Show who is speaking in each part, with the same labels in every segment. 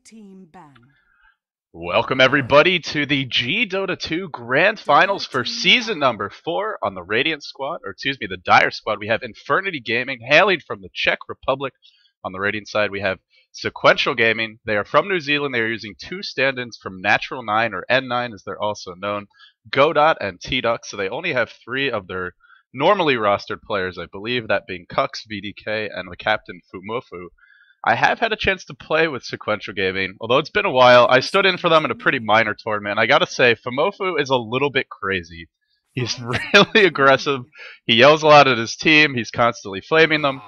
Speaker 1: team ban.
Speaker 2: Welcome everybody to the Dota 2 Grand Finals for season number 4 on the Radiant squad, or excuse me, the Dire squad. We have Infernity Gaming, hailing from the Czech Republic. On the Radiant side, we have Sequential Gaming. They are from New Zealand. They are using two stand-ins from Natural 9, or N9 as they're also known, Godot and T-Duck. So they only have 3 of their normally rostered players, I believe, that being Cux, VDK, and the captain Fumoffu. I have had a chance to play with Sequential Gaming, although it's been a while. I stood in for them in a pretty minor tournament. I gotta say, Fumoffu is a little bit crazy. He's really aggressive. He yells a lot at his team. He's constantly flaming them,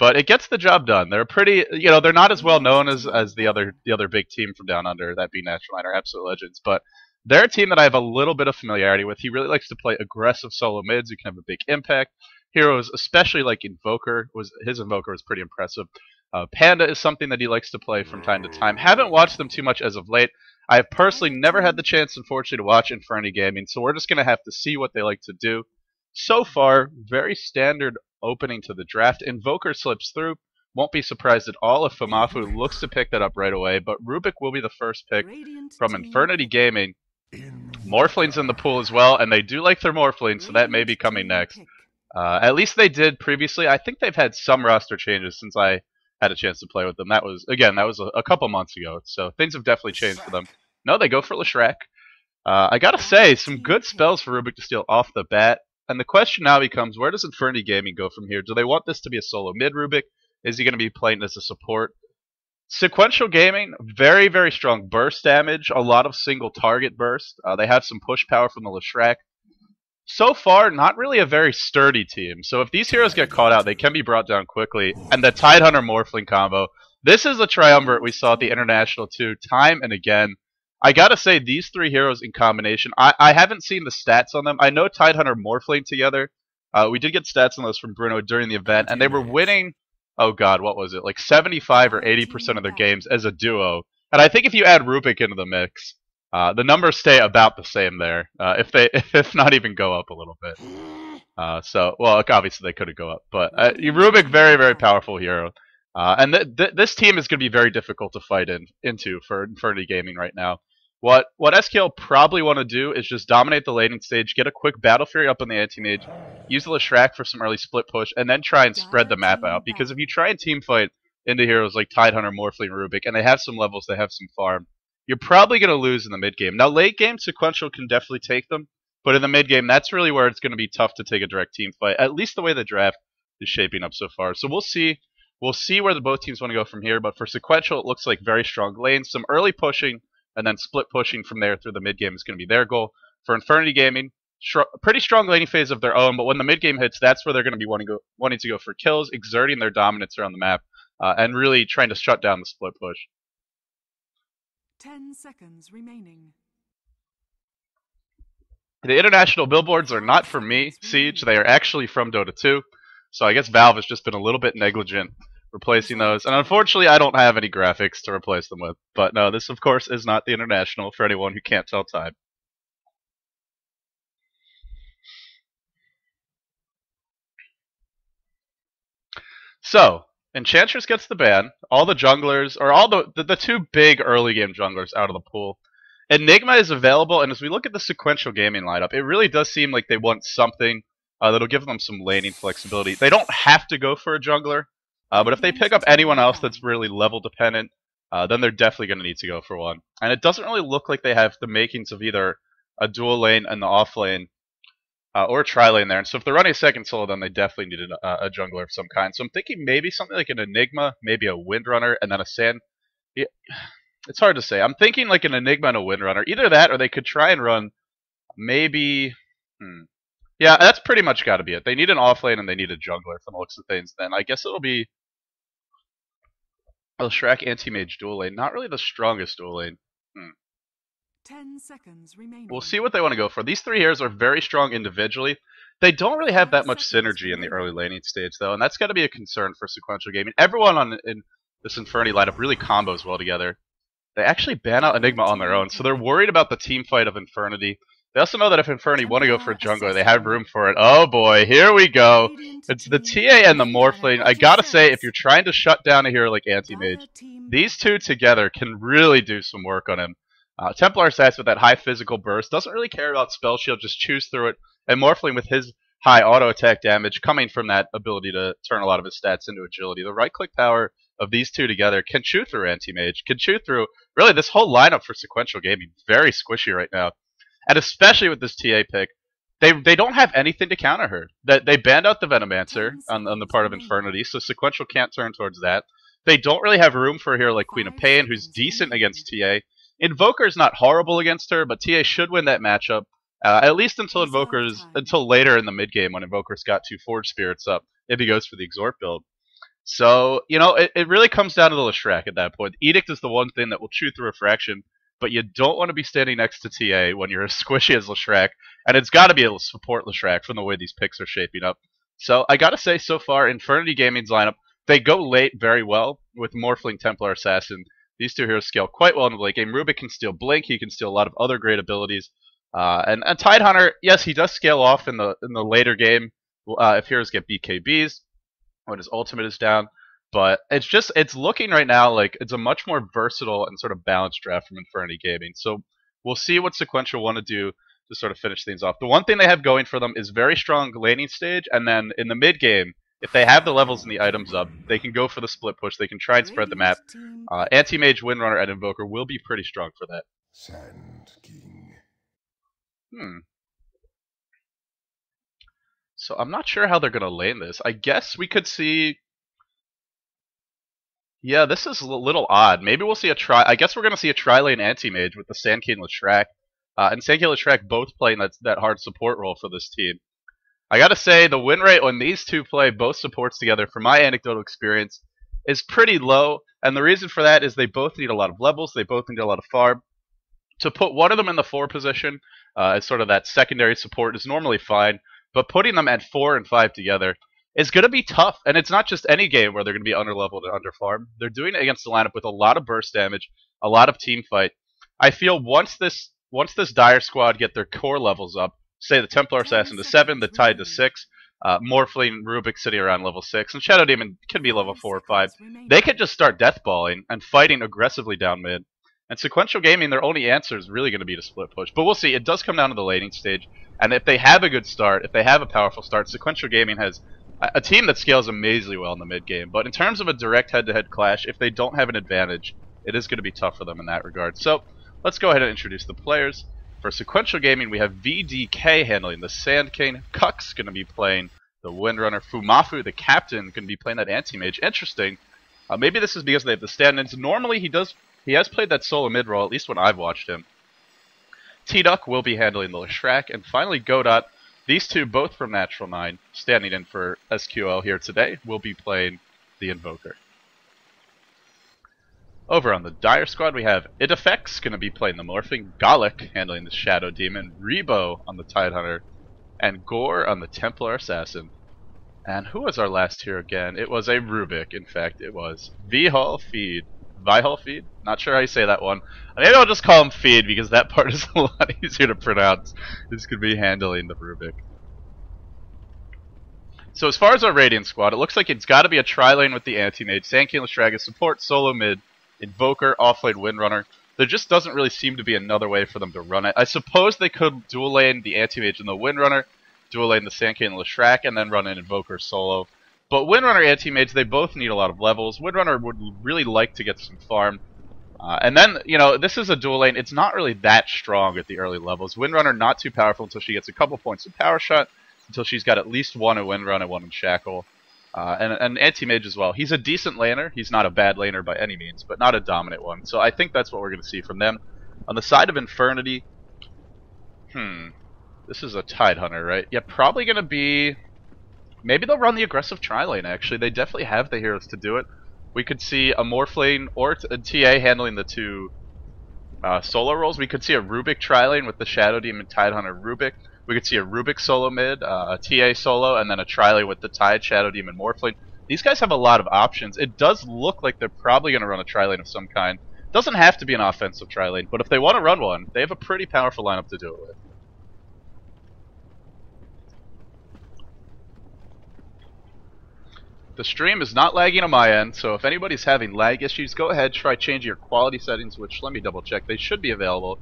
Speaker 2: but it gets the job done. They're pretty, they're not as well known as the other big team from down under, that being Natural 9 or Absolute Legends, but they're a team that I have a little bit of familiarity with. He really likes to play aggressive solo mids who can have a big impact. Heroes, especially like Invoker, his Invoker was pretty impressive. Panda is something that he likes to play from time to time. Haven't watched them too much as of late. I have personally never had the chance, unfortunately, to watch Infernity Gaming, so we're just going to have to see what they like to do. So far, very standard opening to the draft. Invoker slips through. Won't be surprised at all if fumoffu looks to pick that up right away, but Rubik will be the first pick from Infernity Gaming. Morphling's in the pool as well, and they do like their Morphling, so that may be coming next. At least they did previously. I think they've had some roster changes since I had a chance to play with them. That was a couple months ago, so things have definitely changed for them. No, they go for Leshrac. I gotta say, some good spells for Rubik to steal off the bat, and the question now becomes, where does Infernity Gaming go from here? Do they want this to be a solo mid Rubik? Is he going to be playing as a support? Sequential Gaming, very, very strong burst damage, a lot of single target burst. They have some push power from the Leshrac. So far, not really a very sturdy team. So if these heroes get caught out, they can be brought down quickly. And the Tidehunter Morphling combo, this is a triumvirate we saw at the International too, time and again. I gotta say, these 3 heroes in combination, I haven't seen the stats on them. I know Tidehunter Morphling together. We did get stats on those from Bruno during the event, and they were winning, oh god, what was it, like 75 or 80% of their games as a duo. And I think if you add Rubik into the mix, the numbers stay about the same there, if not even go up a little bit. Well, obviously they couldn't go up, but Rubik, very, very powerful hero. And this team is going to be very difficult to fight into for Infernity Gaming right now. What sqL probably want to do is just dominate the laning stage, get a quick Battle Fury up on the anti-mage, use the Leshrac for some early split push, and then try and spread the map out. Because if you try and team fight into heroes like Tidehunter, Morphling, Rubik, and they have some levels, they have some farm, you're probably going to lose in the mid game. Now, late game, Sequential can definitely take them, but in the mid game, that's really where it's going to be tough to take a direct team fight, at least the way the draft is shaping up so far. So we'll see. We'll see where both teams want to go from here, but for Sequential, it looks like very strong lanes, some early pushing, and then split pushing from there through the mid game is going to be their goal. For Infernity Gaming, pretty strong laning phase of their own, but when the mid game hits, that's where they're going to be wanting to go for kills, exerting their dominance around the map, and really trying to shut down the split push.
Speaker 1: 10 seconds remaining.
Speaker 2: The international billboards are not from me, Siege. They are actually from Dota 2. So I guess Valve has just been a little bit negligent replacing those. And unfortunately, I don't have any graphics to replace them with. But no, this of course is not the international for anyone who can't tell time. So, Enchantress gets the ban. All the junglers, or all the 2 big early game junglers out of the pool. Enigma is available, and as we look at the Sequential Gaming lineup, it really does seem like they want something that'll give them some laning flexibility. They don't have to go for a jungler, but if they pick up anyone else that's really level dependent, then they're definitely going to need to go for one. And it doesn't really look like they have the makings of either a dual lane and the off lane, or a tri-lane there. And so if they're running a second solo, then they definitely need a jungler of some kind. So I'm thinking maybe something like an Enigma, maybe a Windrunner, and then a Sand. Yeah, it's hard to say. I'm thinking like an Enigma and a Windrunner. Either that, or they could try and run maybe... Yeah, that's pretty much got to be it. They need an offlane and they need a jungler from the looks of things. Then I guess it'll be a Leshrac anti-mage dual lane. Not really the strongest dual lane.
Speaker 1: 10 sequence remaining.
Speaker 2: We'll see what they want to go for. These 3 heroes are very strong individually. They don't really have that much synergy in the early laning stage, though, and that's got to be a concern for Sequential Gaming. Everyone in this Infernity lineup really combos well together. They actually ban out Enigma on their own, so they're worried about the team fight of Infernity. They also know that if Infernity want to go for a jungler, they have room for it. Oh boy, here we go. It's the TA and the Morphling. I gotta say, if you're trying to shut down a hero like Anti-Mage, these two together can really do some work on him. Templar Assassin with that high physical burst doesn't really care about Spell Shield, just chews through it. And Morphling with his high auto attack damage coming from that ability to turn a lot of his stats into agility. The right click power of these two together can chew through Anti-Mage, can chew through really this whole lineup for sequential gaming. Very squishy right now. And especially with this TA pick, they don't have anything to counter her. They banned out the Venomancer on the part of Infernity, so sequential can't turn towards that. They don't really have room for a hero like Queen of Pain, who's decent against TA. Invoker's not horrible against her, but TA should win that matchup. At least until later in the mid game when Invoker's got 2 Forge Spirits up, if he goes for the Exhort build. So, you know, it really comes down to the Leshrac at that point. Edict is the one thing that will chew through a fraction, but you don't want to be standing next to TA when you're as squishy as Leshrac, and it's got to be able to support Leshrac from the way these picks are shaping up. So I gotta say, so far, Infernity Gaming's lineup, they go late very well with Morphling, Templar Assassin. These two heroes scale quite well in the late game. Rubik can steal Blink, he can steal a lot of other great abilities. And Tidehunter, yes, he does scale off in the later game if heroes get BKBs when his ultimate is down. But it's looking right now like it's a much more versatile and sort of balanced draft from Infernity Gaming. So we'll see what Sequential want to do to sort of finish things off. The one thing they have going for them is very strong laning stage, and then in the mid game, if they have the levels and the items up, they can go for the split push. They can try and spread the map. Anti-Mage, Windrunner, and Invoker will be pretty strong for that.
Speaker 3: Sand King.
Speaker 2: So I'm not sure how they're going to lane this. I guess we could see... Yeah, this is a little odd. Maybe we'll see a tri... I guess we're going to see a tri-lane Anti-Mage with the Sand King Leshrac. And Sand King Leshrac both playing that hard support role for this team. I gotta say, the win rate when these two play both supports together, from my anecdotal experience, is pretty low. And the reason for that is they both need a lot of levels, they both need a lot of farm. To put one of them in the 4 position as sort of that secondary support is normally fine, but putting them at 4 and 5 together is going to be tough. And it's not just any game where they're going to be underleveled and underfarmed. They're doing it against the lineup with a lot of burst damage, a lot of team fight. I feel once this Dire squad get their core levels up, say the Templar Assassin to 7, the Tide to 6, Morphling, Rubik sitting around level 6, and Shadow Demon can be level 4 or 5. They could just start deathballing and fighting aggressively down mid. And Sequential Gaming, their only answer is really going to be to split push. But we'll see. It does come down to the laning stage. And if they have a good start, if they have a powerful start, Sequential Gaming has a team that scales amazingly well in the mid game. But in terms of a direct head-to-head clash, if they don't have an advantage, it is going to be tough for them in that regard. So let's go ahead and introduce the players. For Sequential Gaming, we have VDK handling the Sand King. Cuck's going to be playing the Windrunner. Fumoffu, the captain, going to be playing that Anti-Mage. Interesting. Maybe this is because they have the stand-ins. Normally, he has played that solo mid role, at least when I've watched him. T-Duck will be handling the Leshrac. And finally, Godot. These two, both from Natural 9, standing in for sqL here today, will be playing the Invoker. Over on the Dire squad, we have Idefex going to be playing the Morphing, Gallic handling the Shadow Demon, Rebo on the Tidehunter, and Gore on the Templar Assassin. And who was our last here again? It was a Rubik, in fact, it was. Vihal Feed. Not sure how you say that one. Maybe I'll just call him Feed because that part is a lot easier to pronounce. This could be handling the Rubik. So as far as our Radiant squad, it looks like it's got to be a tri-lane with the Anti-Mage, Sand King Leshrac support, solo mid, Invoker, offlane Windrunner. There just doesn't really seem to be another way for them to run it. I suppose they could dual lane the Anti-Mage and the Windrunner, dual lane the Sand King and Leshrac, and then run an Invoker solo. But Windrunner, Anti-Mage, they both need a lot of levels. Windrunner would really like to get some farm. And then, you know, this is a dual lane. It's not really that strong at the early levels. Windrunner not too powerful until she gets a couple points of Power Shot, until she's got at least one in Windrun and one in Shackle. And Anti-Mage as well. He's a decent laner. He's not a bad laner by any means, but not a dominant one. So I think that's what we're going to see from them. On the side of Infernity, this is a Tidehunter, right? Yeah, probably going to be... Maybe they'll run the aggressive tri-lane, actually. They definitely have the heroes to do it. We could see a Morphling or a TA handling the two solo roles. We could see a Rubik tri-lane with the Shadow Demon, Tidehunter, Rubik. We could see a Rubik solo mid, a TA solo, and then a tri-lane with the Tide, Shadow Demon, Morphling. These guys have a lot of options. It does look like they're probably going to run a tri-lane of some kind. Doesn't have to be an offensive tri-lane, but if they want to run one, they have a pretty powerful lineup to do it with. The stream is not lagging on my end, so if anybody's having lag issues, go ahead, try changing your quality settings, which let me double check. They should be available.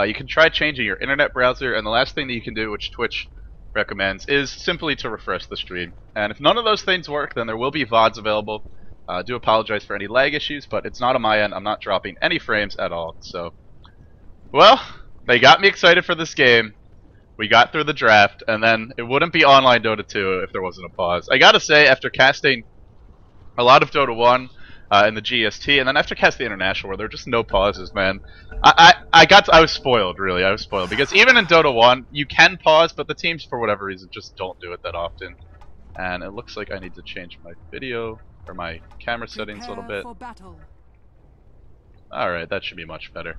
Speaker 2: You can try changing your internet browser, and the last thing that you can do, which Twitch recommends, is simply to refresh the stream. And if none of those things work, then there will be VODs available. I do apologize for any lag issues, but it's not on my end. I'm not dropping any frames at all. So, well, they got me excited for this game. We got through the draft, and then it wouldn't be online Dota 2 if there wasn't a pause. I gotta say, after casting a lot of Dota 1 in the GST, and then after casting the International, where there were just no pauses, man, I was spoiled, really. I was spoiled, because even in Dota 1, you can pause, but the teams, for whatever reason, just don't do it that often. And it looks like I need to change my video, or my camera settings a little bit. Alright, that should be much better.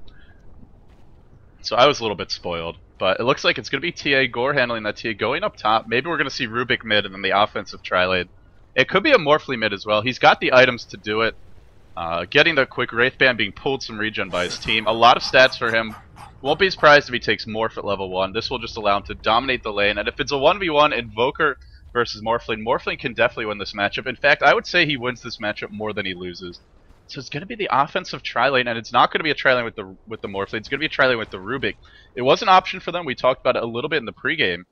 Speaker 2: So I was a little bit spoiled, but it looks like it's going to be TA Gore handling that TA going up top. Maybe we're going to see Rubik mid and then the offensive tri-lane. It could be a Morphly mid as well. He's got the items to do it. Getting the quick Wraith Band, being pulled some regen by his team. A lot of stats for him. Won't be surprised if he takes Morph at level 1. This will just allow him to dominate the lane. And if it's a 1v1 Invoker versus Morphling, Morphling can definitely win this matchup. In fact, I would say he wins this matchup more than he loses. So it's going to be the offensive tri-lane, and it's not going to be a tri-lane with the Morphling. It's going to be a tri-lane with the Rubik. It was an option for them. We talked about it a little bit in the pregame.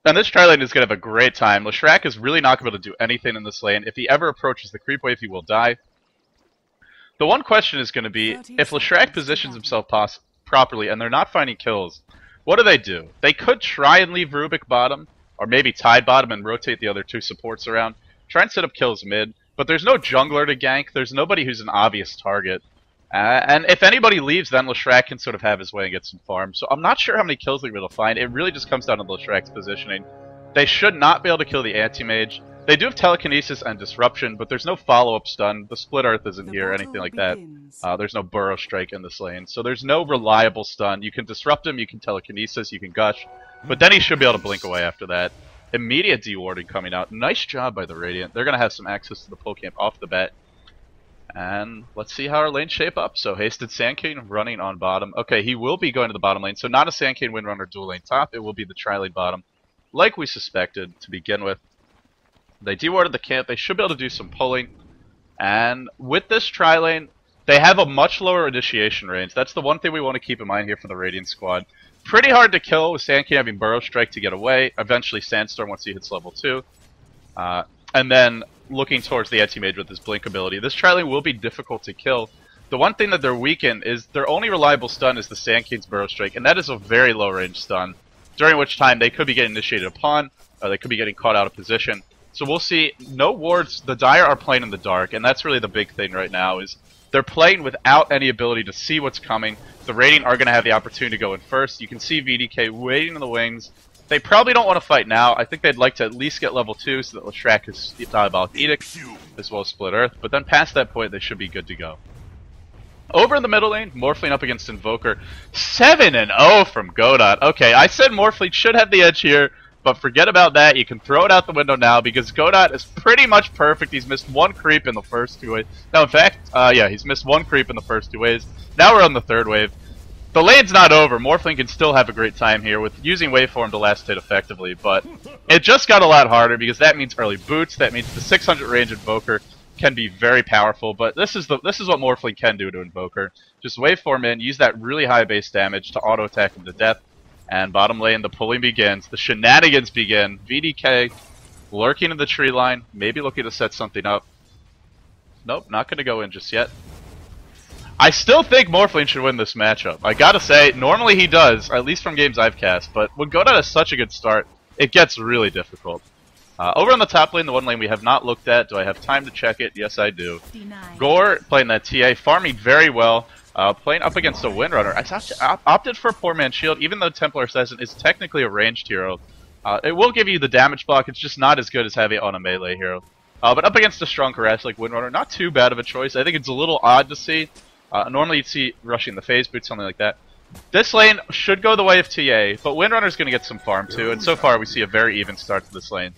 Speaker 2: And this tri-lane is going to have a great time. Leshrac is really not going to be able to do anything in this lane. If he ever approaches the creep wave, he will die. The one question is going to be, if Leshrac positions himself properly and they're not finding kills, what do? They could try and leave Rubik bottom, or maybe Tide bottom and rotate the other two supports around. Try and set up kills mid. But there's no jungler to gank. There's nobody who's an obvious target. And if anybody leaves, then Leshrac can sort of have his way and get some farm. So I'm not sure how many kills they're able to find. It really just comes down to Leshrac's positioning. They should not be able to kill the anti-mage. They do have telekinesis and disruption, but there's no follow-up stun. The split earth isn't here or anything like that. There's no burrow strike in this lane. So there's no reliable stun. You can disrupt him, you can telekinesis, you can gush. But then he should be able to blink away after that. Immediate dewarding coming out. Nice job by the Radiant. They're going to have some access to the pull camp off the bat. And let's see how our lanes shape up. So Hasted Sand King running on bottom. Okay, he will be going to the bottom lane. So not a Sand King Windrunner dual lane top. It will be the tri-lane bottom, like we suspected to begin with. They dewarded the camp. They should be able to do some pulling. And with this tri-lane, they have a much lower initiation range. That's the one thing we want to keep in mind here for the Radiant squad. Pretty hard to kill with Sand King having Burrow Strike to get away. Eventually Sandstorm once he hits level 2. And then looking towards the anti-mage with his blink ability. This tri-lane will be difficult to kill. The one thing that they're weak in is their only reliable stun is the Sand King's Burrow Strike, and that is a very low range stun, during which time they could be getting initiated upon, they could be getting caught out of position. So we'll see. No wards. The Dire are playing in the dark, and that's really the big thing right now is they're playing without any ability to see what's coming. The Radiant are going to have the opportunity to go in first. You can see VDK waiting in the wings. They probably don't want to fight now. I think they'd like to at least get level 2 so that Leshrac has Diabolic Edict, as well as Split Earth. But then past that point, they should be good to go. Over in the middle lane, Morphling up against Invoker. 7-0 from Godot. Okay, I said Morphling should have the edge here, but forget about that. You can throw it out the window now because Godot is pretty much perfect. He's missed one creep in the first 2 waves. No, in fact, yeah, he's missed one creep in the first 2 waves. Now we're on the 3rd wave. The lane's not over. Morphling can still have a great time here with using Waveform to last hit effectively, but it just got a lot harder because that means early boots. That means the 600 range Invoker can be very powerful, but this is what Morphling can do to Invoker. Just Waveform in, use that really high base damage to auto attack him to death, and bottom lane the pulling begins. The shenanigans begin. VDK lurking in the tree line, maybe looking to set something up. Nope, not going to go in just yet. I still think Morphling should win this matchup. I gotta say, normally he does, at least from games I've cast, but when Godot has such a good start, it gets really difficult. Over on the top lane, the one lane we have not looked at. Do I have time to check it? Yes, I do. Gore playing that TA, farming very well, playing up against a Windrunner. I opted for a Poor Man's Shield, even though Templar Assassin is technically a ranged hero. It will give you the damage block, it's just not as good as having it on a melee hero. But up against a strong harass like Windrunner, not too bad of a choice. I think it's a little odd to see. Normally you'd see rushing the phase boot, something like that. This lane should go the way of TA, but Windrunner's going to get some farm too, and so far we see a very even start to this lane.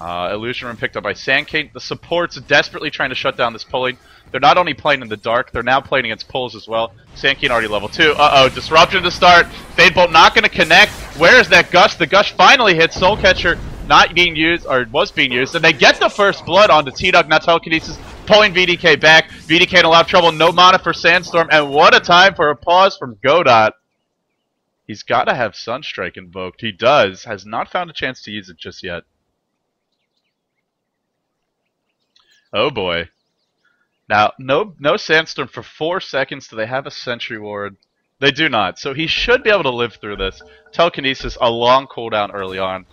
Speaker 2: Illusion Room picked up by Sand King. The supports desperately trying to shut down this pulling. They're not only playing in the dark, they're now playing against pulls as well. Sand King already level 2. Uh-oh, Disruption to start. Fade Bolt not going to connect. Where is that Gush? The Gush finally hits. Soul Catcher not being used, or was being used, and they get the first blood onto T-Dog, now telekinesis, pulling VDK back. VDK in a lot of trouble, no mana for Sandstorm, and what a time for a pause from Godot. He's got to have Sunstrike invoked. He does. Has not found a chance to use it just yet. Oh boy. Now, no Sandstorm for 4 seconds. Do they have a Sentry Ward? They do not. So he should be able to live through this. Telekinesis, a long cooldown early on.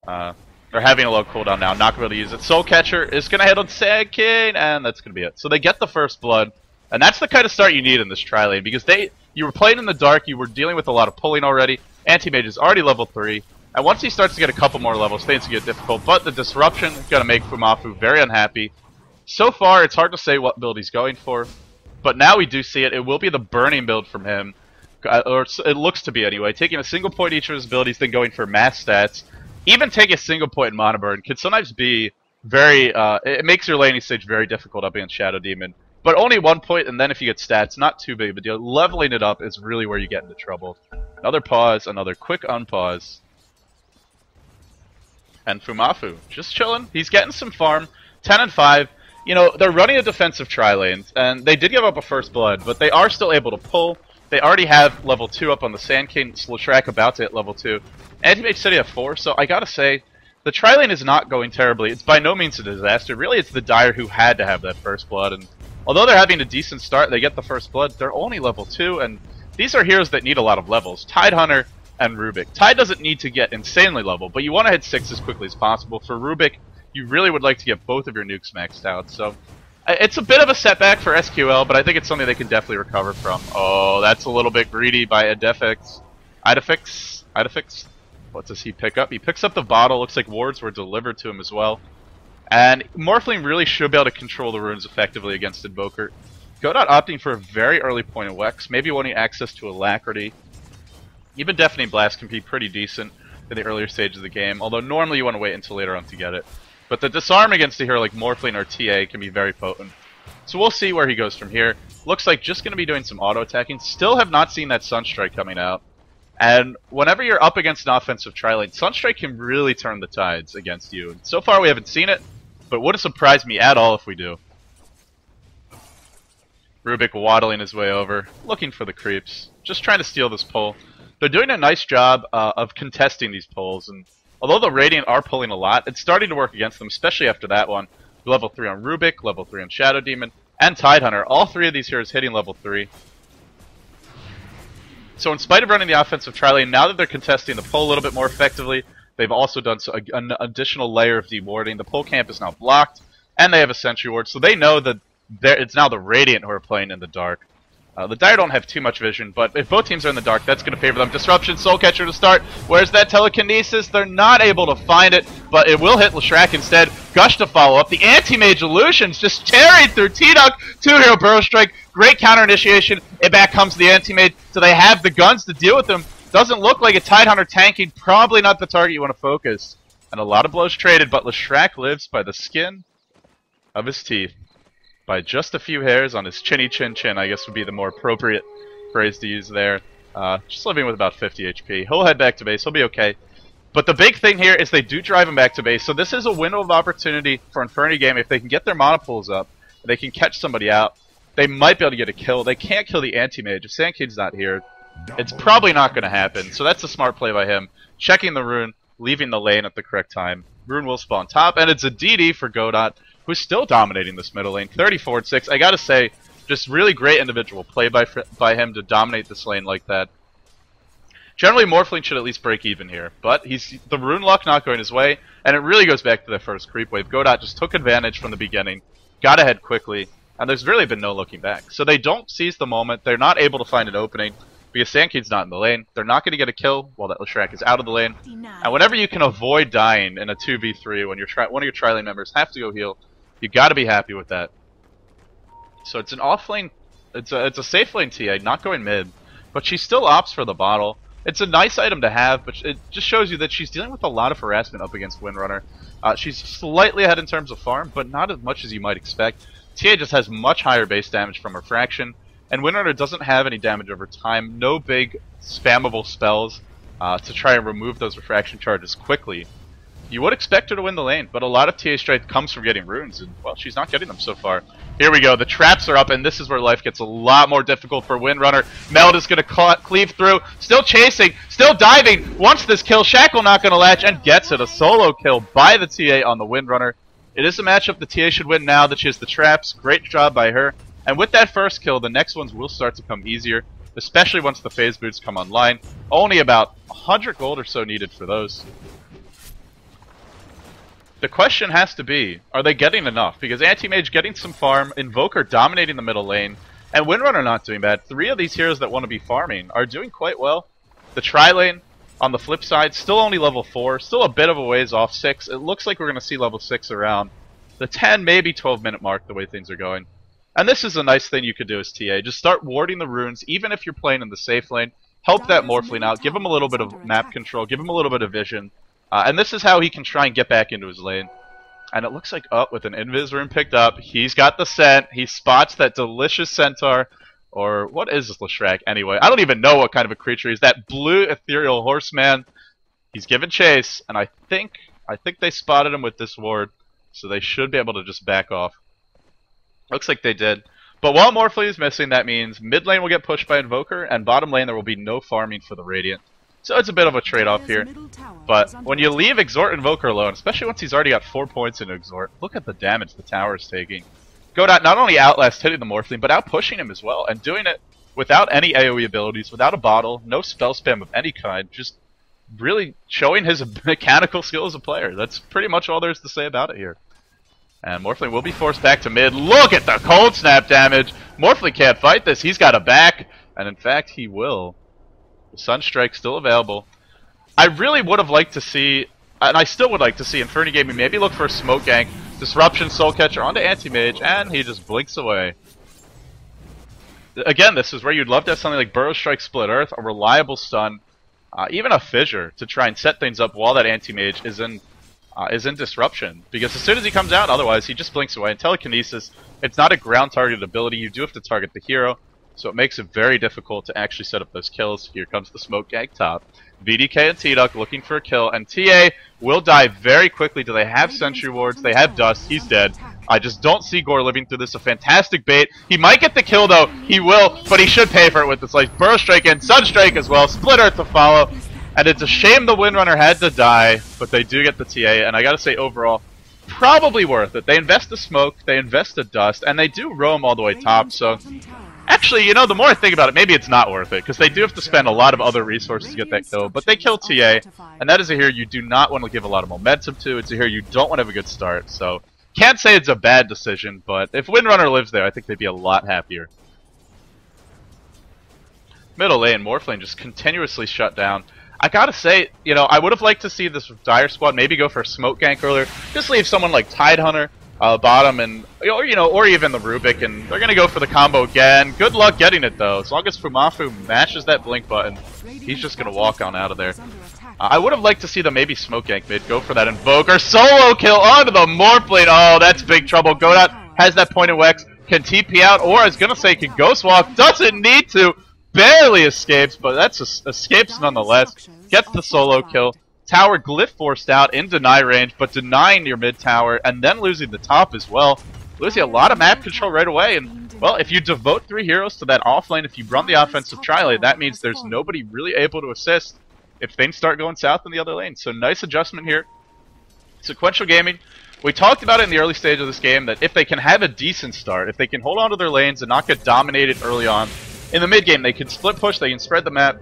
Speaker 2: They're having a low cooldown now. Not going to be able to use it. Soul Catcher is going to hit on Sand King, and that's going to be it. So they get the first blood. And that's the kind of start you need in this tri-lane, because you were playing in the dark, you were dealing with a lot of pulling already. Anti-Mage is already level 3, and once he starts to get a couple more levels, things get difficult, but the Disruption is going to make fumoffu very unhappy. So far, it's hard to say what build he's going for, but now we do see it. It will be the Burning build from him, or it looks to be anyway, taking a single point each of his abilities, then going for mass stats. Even taking a single point in Mana Burn can sometimes be very, it makes your laning stage very difficult up against Shadow Demon. But only 1 point, and then if you get stats, not too big of a deal. Leveling it up is really where you get into trouble. Another pause, another quick unpause. And fumoffu, just chilling. He's getting some farm. 10 and 5. You know, they're running a defensive tri-lanes, and they did give up a first blood, but they are still able to pull. They already have level 2 up on the Sand King. Leshrac about to hit level 2. Anti-Mage City at 4, so I gotta say, the tri-lane is not going terribly. It's by no means a disaster. Really, it's the Dire who had to have that first blood, and although they're having a decent start, they get the first blood, they're only level 2, and these are heroes that need a lot of levels. Tidehunter and Rubik. Tide doesn't need to get insanely level, but you want to hit 6 as quickly as possible. For Rubik, you really would like to get both of your nukes maxed out, so it's a bit of a setback for sqL, but I think it's something they can definitely recover from. Oh, that's a little bit greedy by Idefix. Idefix? What does he pick up? He picks up the bottle. Looks like wards were delivered to him as well. And Morphling really should be able to control the runes effectively against Invoker. Godot opting for a very early point of Wex, maybe wanting access to Alacrity. Even Deafening Blast can be pretty decent in the earlier stages of the game, although normally you want to wait until later on to get it. But the disarm against a hero like Morphling or TA can be very potent. So we'll see where he goes from here. Looks like just going to be doing some auto-attacking. Still have not seen that Sunstrike coming out. And whenever you're up against an offensive tri-lane, Sunstrike can really turn the tides against you. So far we haven't seen it, but wouldn't surprise me at all if we do. Rubik waddling his way over, looking for the creeps, just trying to steal this pull. They're doing a nice job of contesting these pulls, and although the Radiant are pulling a lot, it's starting to work against them, especially after that one. Level 3 on Rubik, level 3 on Shadow Demon, and Tidehunter. All 3 of these heroes hitting level 3. So in spite of running the offensive tri-lane, now that they're contesting the pull a little bit more effectively, they've also done an additional layer of dewarding. The pull camp is now blocked, and they have a Sentry Ward, so they know that it's now the Radiant who are playing in the dark. The Dire don't have too much vision, but if both teams are in the dark, that's going to favor them. Disruption, Soul Catcher to start. Where's that Telekinesis? They're not able to find it, but it will hit Leshrac instead. Gush to follow up. The Anti-Mage Illusions just tearing through T-Duck. 2-hero Burrow Strike. Great counter initiation. And back comes the Anti-Mage. So they have the guns to deal with them. Doesn't look like a Tidehunter tanking. Probably not the target you want to focus. And a lot of blows traded, but Leshrac lives by the skin of his teeth. By just a few hairs on his chinny chin chin, I guess would be the more appropriate phrase to use there. Just living with about 50 HP. He'll head back to base. He'll be okay. But the big thing here is they do drive him back to base. So this is a window of opportunity for Infernity game. If they can get their mana pools up, they can catch somebody out, they might be able to get a kill. They can't kill the Anti-Mage. If Sand King's not here, it's probably not going to happen. So that's a smart play by him. Checking the rune, leaving the lane at the correct time. Rune will spawn top, and it's a DD for Godot, who's still dominating this middle lane. 34-6. I gotta say, just really great individual play by him to dominate this lane like that. Generally, Morphling should at least break even here, but the rune luck not going his way, and it really goes back to the first creep wave. Godot just took advantage from the beginning, got ahead quickly, and there's really been no looking back. So they don't seize the moment. They're not able to find an opening because Sand King's not in the lane. They're not going to get a kill while that Leshrac is out of the lane. And whenever you can avoid dying in a 2v3 when one of your tri-lane members have to go heal, you got to be happy with that. So it's an off lane, it's a safe lane TA, not going mid, but she still opts for the bottle. It's a nice item to have, but it just shows you that she's dealing with a lot of harassment up against Windrunner. She's slightly ahead in terms of farm, but not as much as you might expect. TA just has much higher base damage from Refraction, and Windrunner doesn't have any damage over time. No big spammable spells to try and remove those Refraction charges quickly. You would expect her to win the lane, but a lot of TA strength comes from getting runes, and, well, she's not getting them so far. Here we go, the traps are up, and this is where life gets a lot more difficult for Windrunner. Meld is going to cleave through, still chasing, still diving, wants this kill, Shackle not going to latch, and gets it. A solo kill by the TA on the Windrunner. It is a matchup the TA should win now that she has the traps. Great job by her. And with that first kill, the next ones will start to come easier, especially once the phase boots come online. Only about 100 gold or so needed for those. The question has to be, are they getting enough? Because Anti-Mage getting some farm, Invoker dominating the middle lane, and Windrunner not doing bad. 3 of these heroes that want to be farming are doing quite well. The tri-lane, on the flip side, still only level 4, still a bit of a ways off 6. It looks like we're going to see level 6 around the 10, maybe 12 minute mark the way things are going. And this is a nice thing you could do as TA. Just start warding the runes, even if you're playing in the safe lane. Help that Morphling out, give him a little bit of map control, give him a little bit of vision. And this is how he can try and get back into his lane. And it looks like, with an Invis rune picked up, he's got the scent. He spots that delicious centaur. Or, what is this Leshrac anyway? I don't even know what kind of a creature he is. That blue ethereal horseman. He's given chase, and I think they spotted him with this ward. So they should be able to just back off. Looks like they did. But while Morphling is missing, that means mid lane will get pushed by Invoker, and bottom lane there will be no farming for the Radiant. So it's a bit of a trade-off here. But when you leave Exhort Invoker alone, especially once he's already got 4 points in Exhort, look at the damage the tower is taking. Godot not only outlast hitting the Morphling, but out-pushing him as well, and doing it without any AoE abilities, without a bottle, no spell spam of any kind, just really showing his mechanical skill as a player. That's pretty much all there is to say about it here. And Morphling will be forced back to mid. Look at the cold snap damage! Morphling can't fight this, he's got a back, and in fact he will. The Sunstrike still available. I really would have liked to see, and I still would like to see Infernity Gaming maybe look for a smoke gank, disruption, soul catcher onto Anti-Mage, and he just blinks away. Again, this is where you'd love to have something like Burrow Strike Split Earth, a reliable stun, even a Fissure to try and set things up while that Anti-Mage is in disruption. Because as soon as he comes out, otherwise he just blinks away. And Telekinesis, it's not a ground targeted ability, you do have to target the hero. So it makes it very difficult to actually set up those kills. Here comes the smoke gank top. VDK and T-Duck looking for a kill, and TA will die very quickly. Do they have Sentry Wards? They have Dust. He's dead. I just don't see Gore living through this. A fantastic bait. He might get the kill, though. He will, but he should pay for it with this like Burrow Strike and Sunstrike as well. Split Earth to follow. And it's a shame the Windrunner had to die, but they do get the TA, and I gotta say overall, probably worth it. They invest the smoke, they invest the dust, and they do roam all the way top, so... Actually, you know, the more I think about it, maybe it's not worth it, because they do have to spend a lot of other resources to get that kill, but they kill TA, and that is a hero you do not want to give a lot of momentum to, it's a hero you don't want to have a good start, so... Can't say it's a bad decision, but if Windrunner lives there, I think they'd be a lot happier. Middle lane, Morphling just continuously shut down. I gotta say, you know, I would have liked to see this Dire squad maybe go for a smoke gank earlier. Just leave someone like Tidehunter bottom, and or even the Rubik, and they're gonna go for the combo again. Good luck getting it though. As long as fumoffu mashes that blink button, he's just gonna walk on out of there. I would have liked to see them maybe smoke gank mid, go for that Invoker, solo kill onto the Morphling. Oh, that's big trouble. Godot has that point of Wex, can TP out, or I was gonna say can Ghost Walk, doesn't need to. Barely escapes, but that's escapes nonetheless. Gets the solo kill. Tower Glyph forced out in deny range, but denying your mid tower, and then losing the top as well. Losing a lot of map control right away, and, well, if you devote 3 heroes to that off lane, if you run the offensive tri-lane, that means there's nobody really able to assist if things start going south in the other lane. So nice adjustment here. Sequential gaming. We talked about it in the early stage of this game, that if they can have a decent start, if they can hold on to their lanes and not get dominated early on, in the mid game, they can split push, they can spread the map,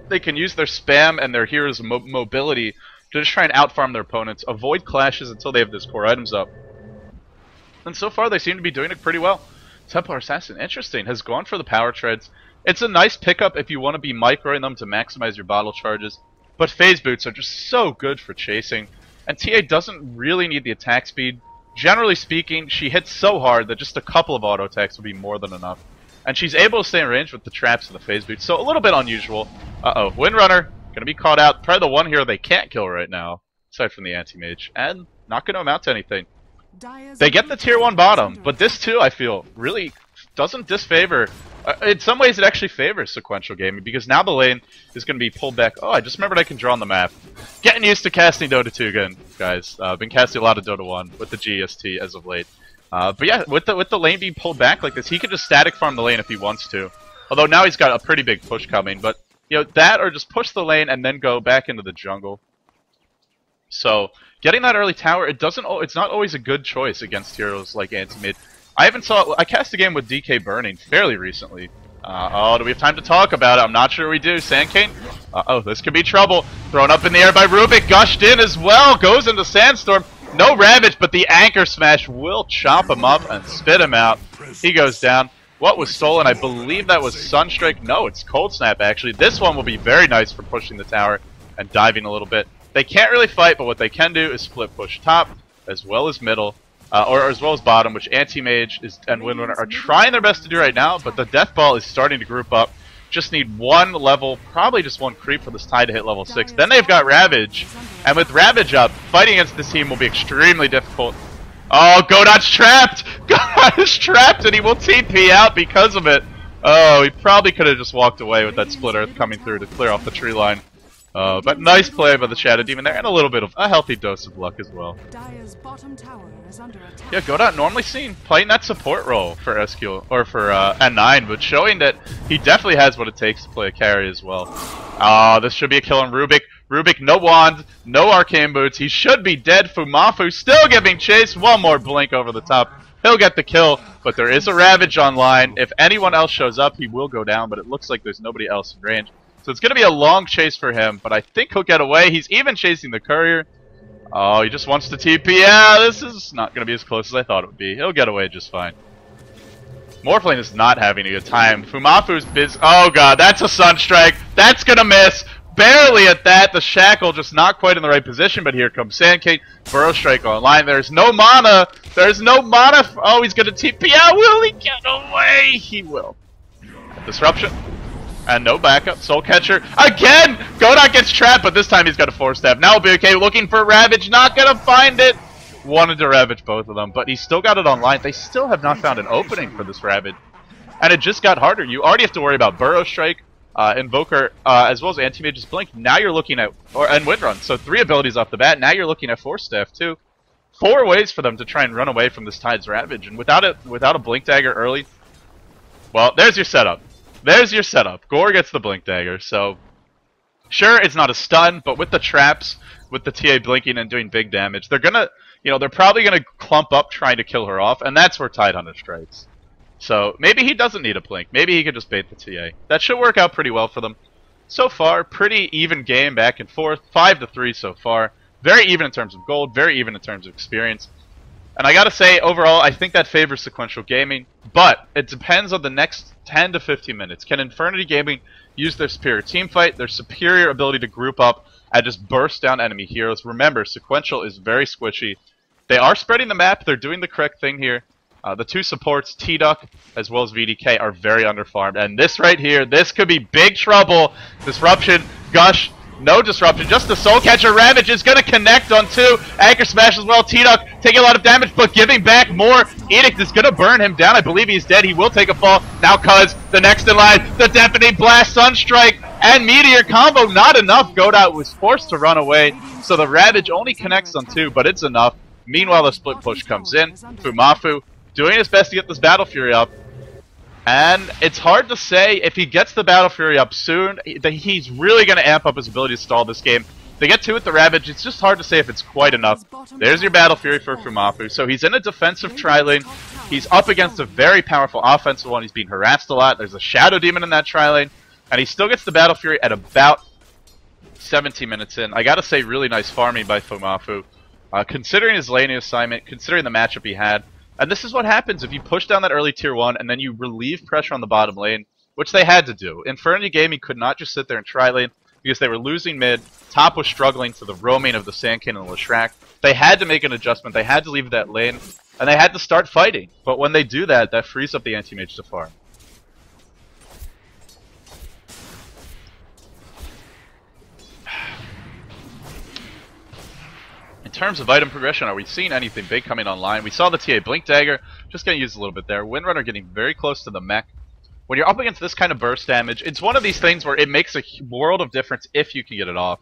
Speaker 2: they can use their spam and their heroes' mobility to just try and outfarm their opponents, avoid clashes until they have those core items up. And so far, they seem to be doing it pretty well. Templar Assassin, interesting, has gone for the power treads. It's a nice pickup if you want to be microing them to maximize your bottle charges, but phase boots are just so good for chasing, and TA doesn't really need the attack speed. Generally speaking, she hits so hard that just a couple of auto attacks will be more than enough. And she's able to stay in range with the traps and the phase boots, so a little bit unusual. Uh-oh, Windrunner, gonna be caught out. Probably the one hero they can't kill right now, aside from the Anti-Mage, and not gonna amount to anything. They get the tier 1 bottom, but this too, I feel, really doesn't disfavor In some ways, it actually favors sequential gaming because now the lane is going to be pulled back. Oh, I just remembered I can draw on the map. Getting used to casting Dota 2 again, guys. I've been casting a lot of Dota 1 with the GST as of late. But yeah, with the lane being pulled back like this, he could just static farm the lane if he wants to. Although now he's got a pretty big push coming. But you know that, or just push the lane and then go back into the jungle. So getting that early tower, it's not always a good choice against heroes like anti-mid. I cast a game with DK Burning fairly recently. Oh, do we have time to talk about it? I'm not sure we do. Sandcane? Oh, this could be trouble. Thrown up in the air by Rubik, gushed in as well, goes into Sandstorm. No Ravage, but the Anchor Smash will chop him up and spit him out. He goes down. What was stolen? I believe that was Sunstrike. No, it's Cold Snap, actually. This one will be very nice for pushing the tower and diving a little bit. They can't really fight, but what they can do is split push top as well as middle. Or as well as bottom, which Anti-Mage and Windrunner are trying their best to do right now, but the Death Ball is starting to group up. Just need one level, probably just one creep for this tie to hit level 6. Then they've got Ravage, and with Ravage up, fighting against this team will be extremely difficult. Oh, Godot's trapped! Godot is trapped, and he will TP out because of it. Oh, he probably could have just walked away with that Split Earth coming through to clear off the tree line. But nice play by the Shadow Demon there, and a little bit of a healthy dose of luck as well.
Speaker 1: Dire's bottom tower is under attack.
Speaker 2: Yeah, Godot normally seen playing that support role for sqL, or for N9, but showing that he definitely has what it takes to play a carry as well. This should be a kill on Rubik. Rubik, no wand, no arcane boots. He should be dead. Fumoffu still giving chase. One more blink over the top. He'll get the kill, but there is a Ravage online. If anyone else shows up, he will go down, but it looks like there's nobody else in range. So it's going to be a long chase for him, but I think he'll get away. He's even chasing the courier. Oh, he just wants to TP. Yeah, this is not going to be as close as I thought it would be. He'll get away just fine. Morphling is not having a good time. Fumafu's busy. Oh god, that's a Sunstrike. That's going to miss. Barely at that. The Shackle just not quite in the right position, but here comes Sandcake. Burrow Strike online. There's no mana. There's no mana. Oh, he's going to TP out. Will he get away? He will. Disruption. And no backup. Soul Catcher. Again! Godot gets trapped, but this time he's got a 4-step. Now he'll be okay. Looking for Ravage. Not gonna find it. Wanted to Ravage both of them, but he still got it online. They still have not found an opening for this Ravage. And it just got harder. You already have to worry about Burrow Strike, Invoker, as well as Anti-Mage's Blink. Now you're looking at... and Windrun. So 3 abilities off the bat. Now you're looking at 4-staff too. 4 ways for them to try and run away from this Tide's Ravage. And without a Blink Dagger early... Well, there's your setup. There's your setup. Gore gets the Blink Dagger, so... Sure, it's not a stun, but with the traps, with the TA blinking and doing big damage, they're gonna... You know, they're probably gonna clump up trying to kill her off, and that's where Tidehunter strikes. So, maybe he doesn't need a blink. Maybe he can just bait the TA. That should work out pretty well for them. So far, pretty even game back and forth. 5-3 so far. Very even in terms of gold, very even in terms of experience. And I gotta say, overall, I think that favors sequential gaming, but it depends on the next 10 to 15 minutes. Can Infernity Gaming use their superior team fight, their superior ability to group up, and just burst down enemy heroes? Remember, sequential is very squishy. They are spreading the map, they're doing the correct thing here. The 2 supports, T-Duck as well as VDK, are very underfarmed. And this right here, this could be big trouble. Disruption, Gush. No disruption, just the Soul Catcher. Ravage is going to connect on 2. Anchor Smash as well. T-Duck taking a lot of damage, but giving back more. Edict is going to burn him down. I believe he's dead. He will take a fall. Now Cuz, the next in line, the Deafening Blast, Sunstrike, and Meteor combo. Not enough. Godot was forced to run away, so the Ravage only connects on 2, but it's enough. Meanwhile, the split push comes in. Fumoffu doing his best to get this Battle Fury up. And it's hard to say if he gets the Battle Fury up soon, he's really going to amp up his ability to stall this game. They get 2 with the Ravage, it's just hard to say if it's quite enough. There's your Battle Fury for Fumoffu. So he's in a defensive tri-lane. He's up against a very powerful offensive one. He's being harassed a lot. There's a Shadow Demon in that tri-lane. And he still gets the Battle Fury at about 17 minutes in. I gotta say, really nice farming by Fumoffu. Considering his laning assignment, considering the matchup he had. And this is what happens if you push down that early tier 1 and then you relieve pressure on the bottom lane, which they had to do. Infernity Gaming could not just sit there and tri-lane because they were losing mid. Top was struggling to the roaming of the Sandkin and Leshrac. They had to make an adjustment. They had to leave that lane, and they had to start fighting. But when they do that, that frees up the anti-mage to farm. In terms of item progression, are we seeing anything big coming online? We saw the TA Blink Dagger, just going to use a little bit there. Windrunner getting very close to the mech. when you're up against this kind of burst damage, it's one of these things where it makes a world of difference if you can get it off.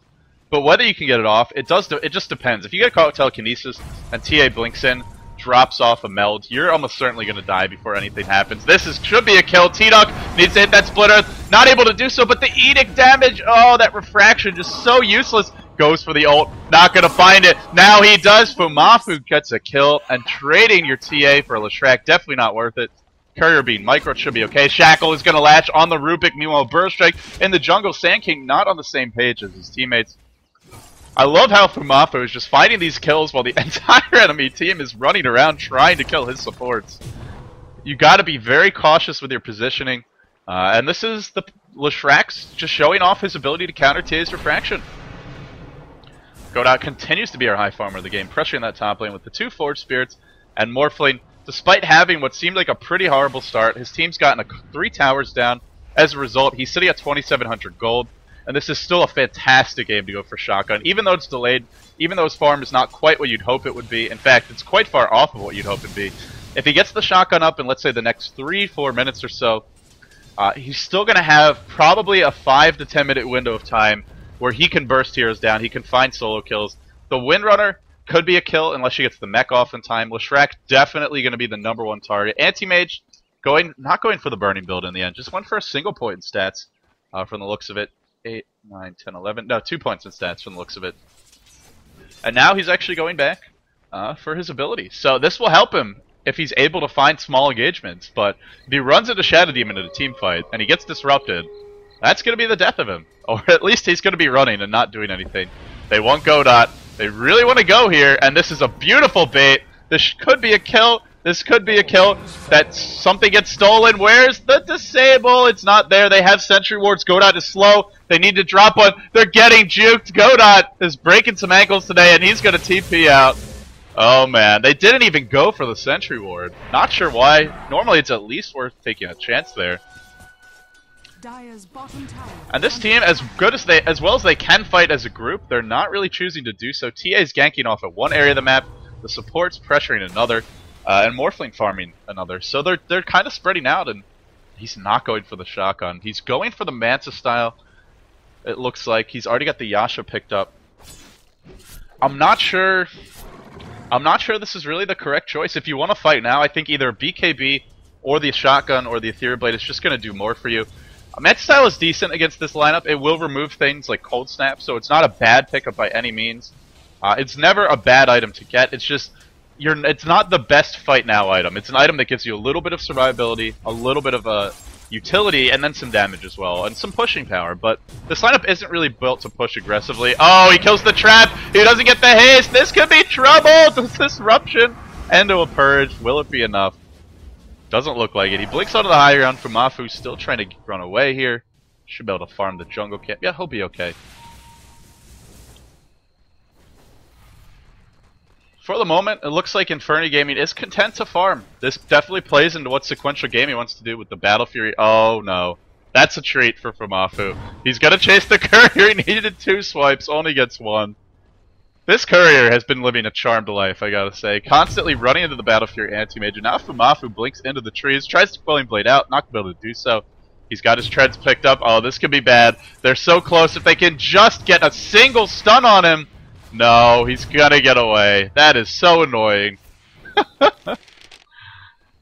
Speaker 2: But whether you can get it off, it just depends. If you get caught with telekinesis and TA blinks in, drops off a meld, you're almost certainly going to die before anything happens. Should be a kill. T-Duck needs to hit that split earth, not able to do so, but the edict damage, oh, that refraction, just so useless. Goes for the ult, not going to find it. Now he does. Fumoffu gets a kill, and trading your TA for a Leshrac, definitely not worth it. Courier Beam, Micro should be okay. Shackle is going to latch on the Rubik, meanwhile Burst Strike in the jungle. Sand King not on the same page as his teammates. I love how Fumoffu is just finding these kills while the entire enemy team is running around trying to kill his supports. You got to be very cautious with your positioning, and this is the Leshrac's just showing off his ability to counter TA's refraction. Godot continues to be our high farmer of the game, pressuring that top lane with the 2 Forge Spirits and Morphling. Despite having what seemed like a pretty horrible start, his team's gotten 3 towers down. As a result, he's sitting at 2,700 gold, and this is still a fantastic game to go for shotgun. Even though it's delayed, even though his farm is not quite what you'd hope it would be, in fact, it's quite far off of what you'd hope it'd be. If he gets the shotgun up in, let's say, the next 3-4 minutes or so, he's still going to have probably a 5 to 10 minute window of time where he can burst heroes down, he can find solo kills. The Windrunner could be a kill unless she gets the mech off in time. Leshrac definitely going to be the #1 target. Anti-Mage not going for the burning build in the end, just went for a single point in stats from the looks of it. 8, 9, 10, 11, no, 2 points in stats from the looks of it. And now he's actually going back for his ability. So this will help him if he's able to find small engagements, but if he runs into Shadow Demon in a team fight and he gets disrupted, that's going to be the death of him. Or at least he's going to be running and not doing anything. They want Godot. They really want to go here, and this is a beautiful bait. This could be a kill. This could be a kill. That something gets stolen. Where's the disable? It's not there. They have sentry wards. Godot is slow. They need to drop one. They're getting juked. Godot is breaking some ankles today, and he's going to TP out. Oh, man. They didn't even go for the sentry ward. Not sure why. Normally, it's at least worth taking a chance there. And this team, as well as they can fight as a group, they're not really choosing to do so. TA is ganking off at one area of the map, the support's pressuring another, and Morphling farming another. So they're kind of spreading out, and he's not going for the shotgun. He's going for the Manta style. It looks like he's already got the Yasha picked up. I'm not sure this is really the correct choice. If you want to fight now, I think either BKB or the shotgun or the Ethereal Blade is just going to do more for you. Manta style is decent against this lineup. It will remove things like Cold Snap, so it's not a bad pickup by any means. It's never a bad item to get. It's just it's not the best fight now item. It's an item that gives you a little bit of survivability, a little bit of utility, and then some damage as well, and some pushing power. But this lineup isn't really built to push aggressively. Oh, he kills the trap. He doesn't get the haste. This could be trouble. Disruption into a purge. Will it be enough? Doesn't look like it. He blinks onto the high ground. Fumoffu still trying to run away here. Should be able to farm the jungle camp. Yeah, he'll be okay. For the moment, it looks like Infernity Gaming is content to farm. This definitely plays into what Sequential Gaming wants to do with the Battle Fury. Oh no. That's a treat for Fumoffu. He's gonna chase the Courier. He needed 2 swipes, only gets 1. This Courier has been living a charmed life, I gotta say. Constantly running into the Battle Fury anti-mage. Now Fumoffu blinks into the trees, tries to Quelling Blade out, not gonna be able to do so. He's got his treads picked up. Oh, this could be bad. They're so close. If they can just get a single stun on him. No, he's gonna get away. That is so annoying.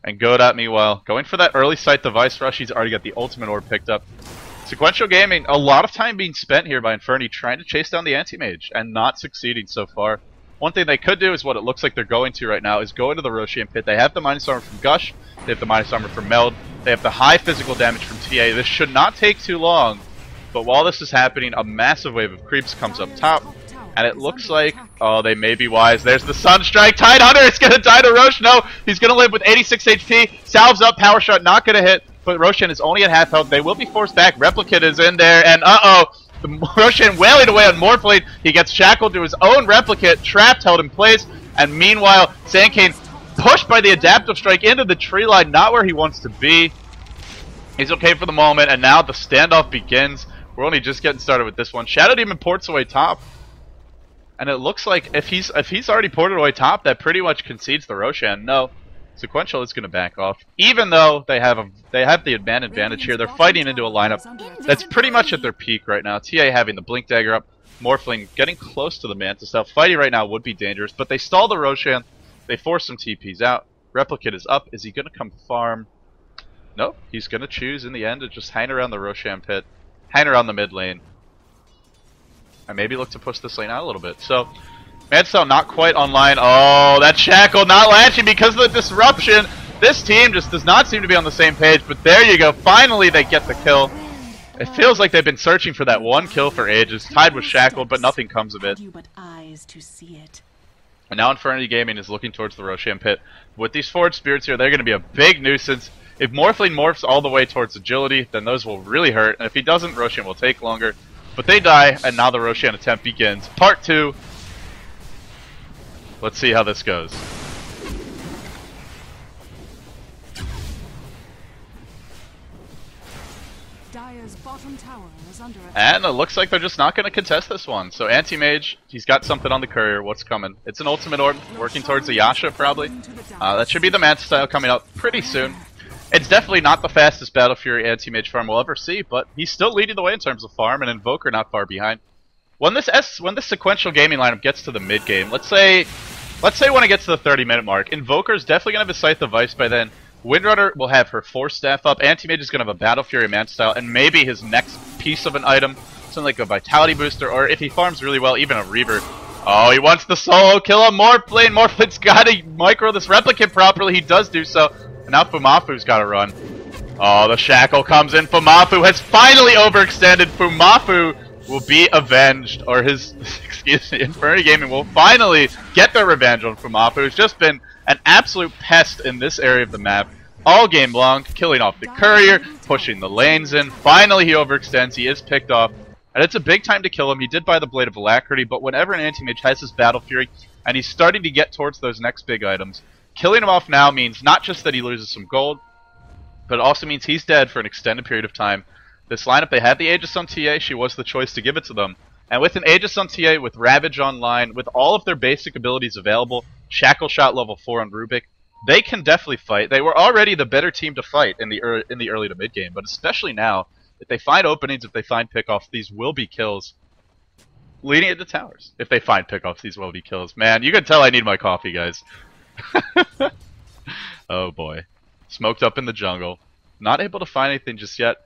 Speaker 2: And Godot, meanwhile, going for that early sight device rush. He's already got the ultimate orb picked up. Sequential Gaming, a lot of time being spent here by Infernity trying to chase down the anti-mage and not succeeding so far. One thing they could do is what it looks like they're going to right now is go into the Roshan pit. They have the minus armor from Gush, they have the minus armor from Meld, they have the high physical damage from TA. This should not take too long, but while this is happening, a massive wave of creeps comes up top, and it looks like, oh, they may be wise. There's the Sunstrike. Tidehunter is going to die to Rosh. No, he's going to live with 86 HP. Salves up, power shot, not going to hit. But Roshan is only at half health. They will be forced back. Replicant is in there, and the Roshan wailing away on Morphling. He gets shackled to his own Replicant, trapped, held in place, and meanwhile, Sandcane pushed by the Adaptive Strike into the tree line, not where he wants to be. He's okay for the moment, and now the standoff begins. We're only just getting started with this one. Shadow Demon ports away top, and it looks like if he's already ported away top, that pretty much concedes the Roshan. No. Sequential is going to back off, even though they have the advantage here. They're fighting into a lineup that's pretty much at their peak right now. TA having the Blink Dagger up, Morphling getting close to the Mantis. Now, fighting right now would be dangerous, but they stall the Roshan. They force some TPs out. Replicate is up. Is he going to come farm? Nope. He's going to choose in the end to just hang around the Roshan pit, hang around the mid lane, and maybe look to push this lane out a little bit. So, Mantis not quite online. Oh, that Shackle not latching because of the disruption. This team just does not seem to be on the same page, but there you go. Finally, they get the kill. It feels like they've been searching for that one kill for ages, tied with Shackle, but nothing comes of it. And now Infernity Gaming is looking towards the Roshan pit. With these forward spirits here, they're going to be a big nuisance. If Morphling morphs all the way towards agility, then those will really hurt. And if he doesn't, Roshan will take longer. But they die, and now the Roshan attempt begins. Part 2. Let's see how this goes.
Speaker 1: Dire's bottom tower is under attack.
Speaker 2: And it looks like they're just not going to contest this one. So Anti-Mage, he's got something on the courier. What's coming? It's an ultimate orb, working towards the Yasha probably. That should be the Mantis style coming up pretty soon. It's definitely not the fastest Battle Fury Anti-Mage farm we'll ever see, but he's still leading the way in terms of farm, and Invoker not far behind. When this sequential gaming lineup gets to the mid game, let's say when it gets to the 30-minute mark, Invoker is definitely going to have a Scythe of Vice by then. Windrunner will have her Force Staff up. Anti-Mage is going to have a Battle Fury Man style, and maybe his next piece of an item, something like a Vitality Booster, or if he farms really well, even a Reaver. Oh, he wants the solo kill on Morphling. Morphling's got to micro this Replicant properly. He does do so. And now Fumoffu's got to run. Oh, the Shackle comes in. Fumoffu has finally overextended. Fumoffu will be avenged, or his, excuse me, Infernity Gaming will finally get their revenge on Fumoffu, who's just been an absolute pest in this area of the map all game long, killing off the courier, pushing the lanes in. Finally, he overextends. He is picked off, and it's a big time to kill him. He did buy the Blade of Alacrity, but whenever an Anti-Mage has his Battle Fury, and he's starting to get towards those next big items, killing him off now means not just that he loses some gold, but it also means he's dead for an extended period of time. This lineup, they had the Aegis on TA. She was the choice to give it to them. And with an Aegis on TA, with Ravage online, with all of their basic abilities available, Shackle Shot level 4 on Rubik, they can definitely fight. They were already the better team to fight in the early to mid game, but especially now, if they find openings, if they find pickoffs, these will be kills. Leading into towers. If they find pickoffs, these will be kills. Man, you can tell I need my coffee, guys. Oh boy. Smoked up in the jungle. Not able to find anything just yet.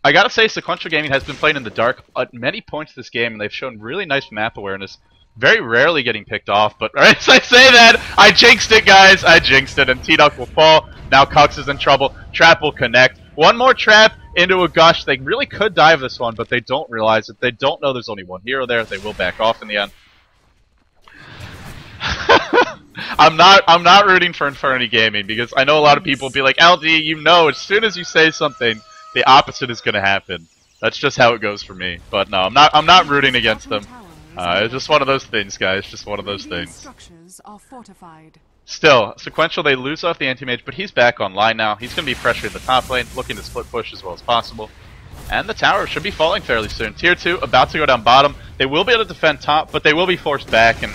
Speaker 2: I gotta say, Sequential Gaming has been playing in the dark at many points this game, and they've shown really nice map awareness. Very rarely getting picked off, but as I say that, I jinxed it, guys! I jinxed it, and T-Duck will fall. Now Cux is in trouble. Trap will connect. One more trap into a gush. They really could dive this one, but they don't realize it. They don't know there's only one hero there. They will back off in the end. I'm not rooting for Infernity Gaming, because I know a lot of people will be like, LD, you know, as soon as you say something, the opposite is going to happen. That's just how it goes for me. But no, I'm not rooting against them. It's just one of those things, guys. Just one of those things. Still, Sequential, they lose off the Anti-Mage, but he's back online now. He's going to be pressuring the top lane, looking to split push as well as possible. And the tower should be falling fairly soon. Tier 2 about to go down bottom. They will be able to defend top, but they will be forced back. And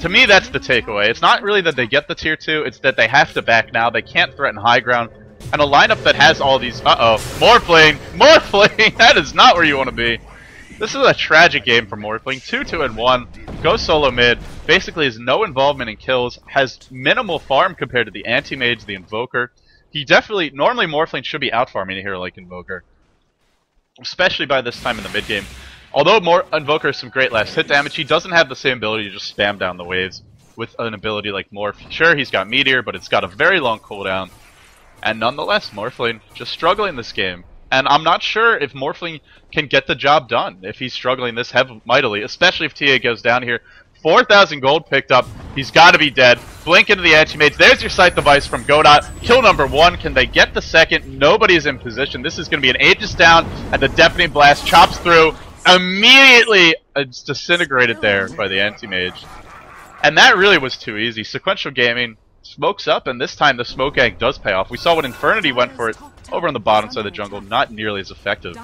Speaker 2: to me, that's the takeaway. It's not really that they get the Tier 2, it's that they have to back now. They can't threaten high ground. And a lineup that has all these... Morphling! Morphling! That is not where you want to be. This is a tragic game for Morphling. 2-2-1. Goes solo mid. Basically has no involvement in kills. Has minimal farm compared to the Anti-Mage, the Invoker. He definitely... Normally Morphling should be out-farming a hero like Invoker. Especially by this time in the mid game. Although Invoker has some great last hit damage, he doesn't have the same ability to just spam down the waves with an ability like Morph. Sure, he's got Meteor, but it's got a very long cooldown. And nonetheless, Morphling just struggling this game. And I'm not sure if Morphling can get the job done if he's struggling this mightily, especially if TA goes down here. 4,000 gold picked up. He's got to be dead. Blink into the Anti-Mage. There's your Scythe device from Godot. Kill number 1. Can they get the second? Nobody's in position. This is going to be an Aegis down, and the Deafening Blast chops through. Immediately, it's disintegrated there by the Anti-Mage. And that really was too easy. Sequential Gaming smokes up, and this time the smoke egg does pay off. We saw when Infernity went for it over on the bottom side of the jungle, not nearly as effective.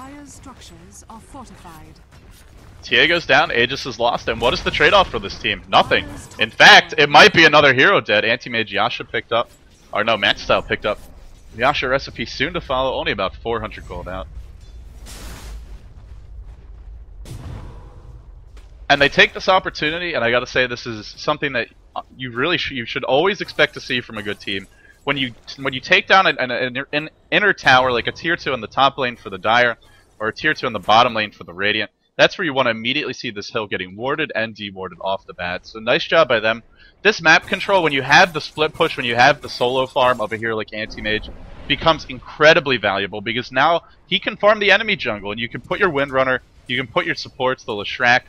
Speaker 2: TA goes down, Aegis is lost, and what is the trade-off for this team? Nothing. In fact, it might be another hero dead. Anti-Mage Yasha picked up. Or no, match style picked up. Yasha recipe soon to follow, only about 400 gold out. And they take this opportunity, and I gotta say this is something that you should always expect to see from a good team. When you take down an inner tower, like a tier 2 in the top lane for the Dire, or a tier 2 in the bottom lane for the Radiant, that's where you want to immediately see this hill getting warded and dewarded off the bat. So nice job by them. This map control, when you have the split push, when you have the solo farm over here like Anti-Mage, becomes incredibly valuable because now he can farm the enemy jungle, and you can put your Windrunner, you can put your supports, the Leshrac,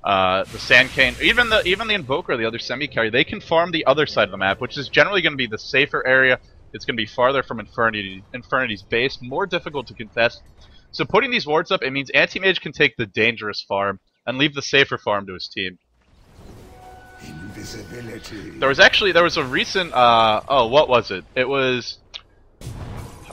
Speaker 2: the Sand Cane, even the Invoker, the other semi-carry, they can farm the other side of the map, which is generally going to be the safer area. It's going to be farther from Infernity's base, more difficult to contest. So putting these wards up, it means Anti-Mage can take the dangerous farm and leave the safer farm to his team.
Speaker 3: Invisibility.
Speaker 2: There was a recent, what was it? It was...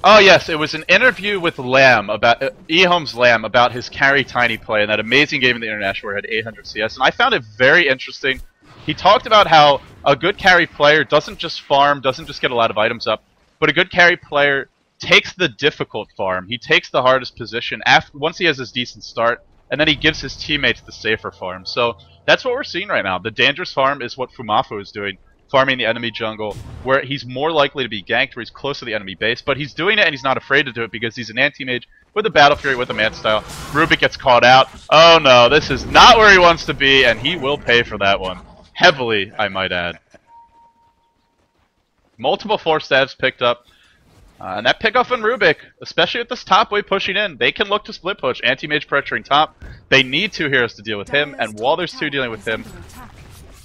Speaker 2: Oh yes, it was an interview with Lamb about eHome's Lamb about his carry tiny play and that amazing game in the international where it had 800 CS, and I found it very interesting. He talked about how a good carry player doesn't just farm, doesn't just get a lot of items up, but a good carry player takes the difficult farm. He takes the hardest position once he has his decent start, and then he gives his teammates the safer farm. So that's what we're seeing right now. The dangerous farm is what fumoffu is doing, farming the enemy jungle, where he's more likely to be ganked, where he's close to the enemy base, but he's doing it and he's not afraid to do it because he's an anti-mage with a Battle Fury, with a man style. Rubik gets caught out. Oh no, this is not where he wants to be, and he will pay for that one. Heavily, I might add. Multiple 4 stabs picked up. And that pick off on Rubik, especially with this top wave pushing in, they can look to split push. Anti-Mage pressuring top. They need 2 heroes to deal with him, and while there's 2 dealing with him,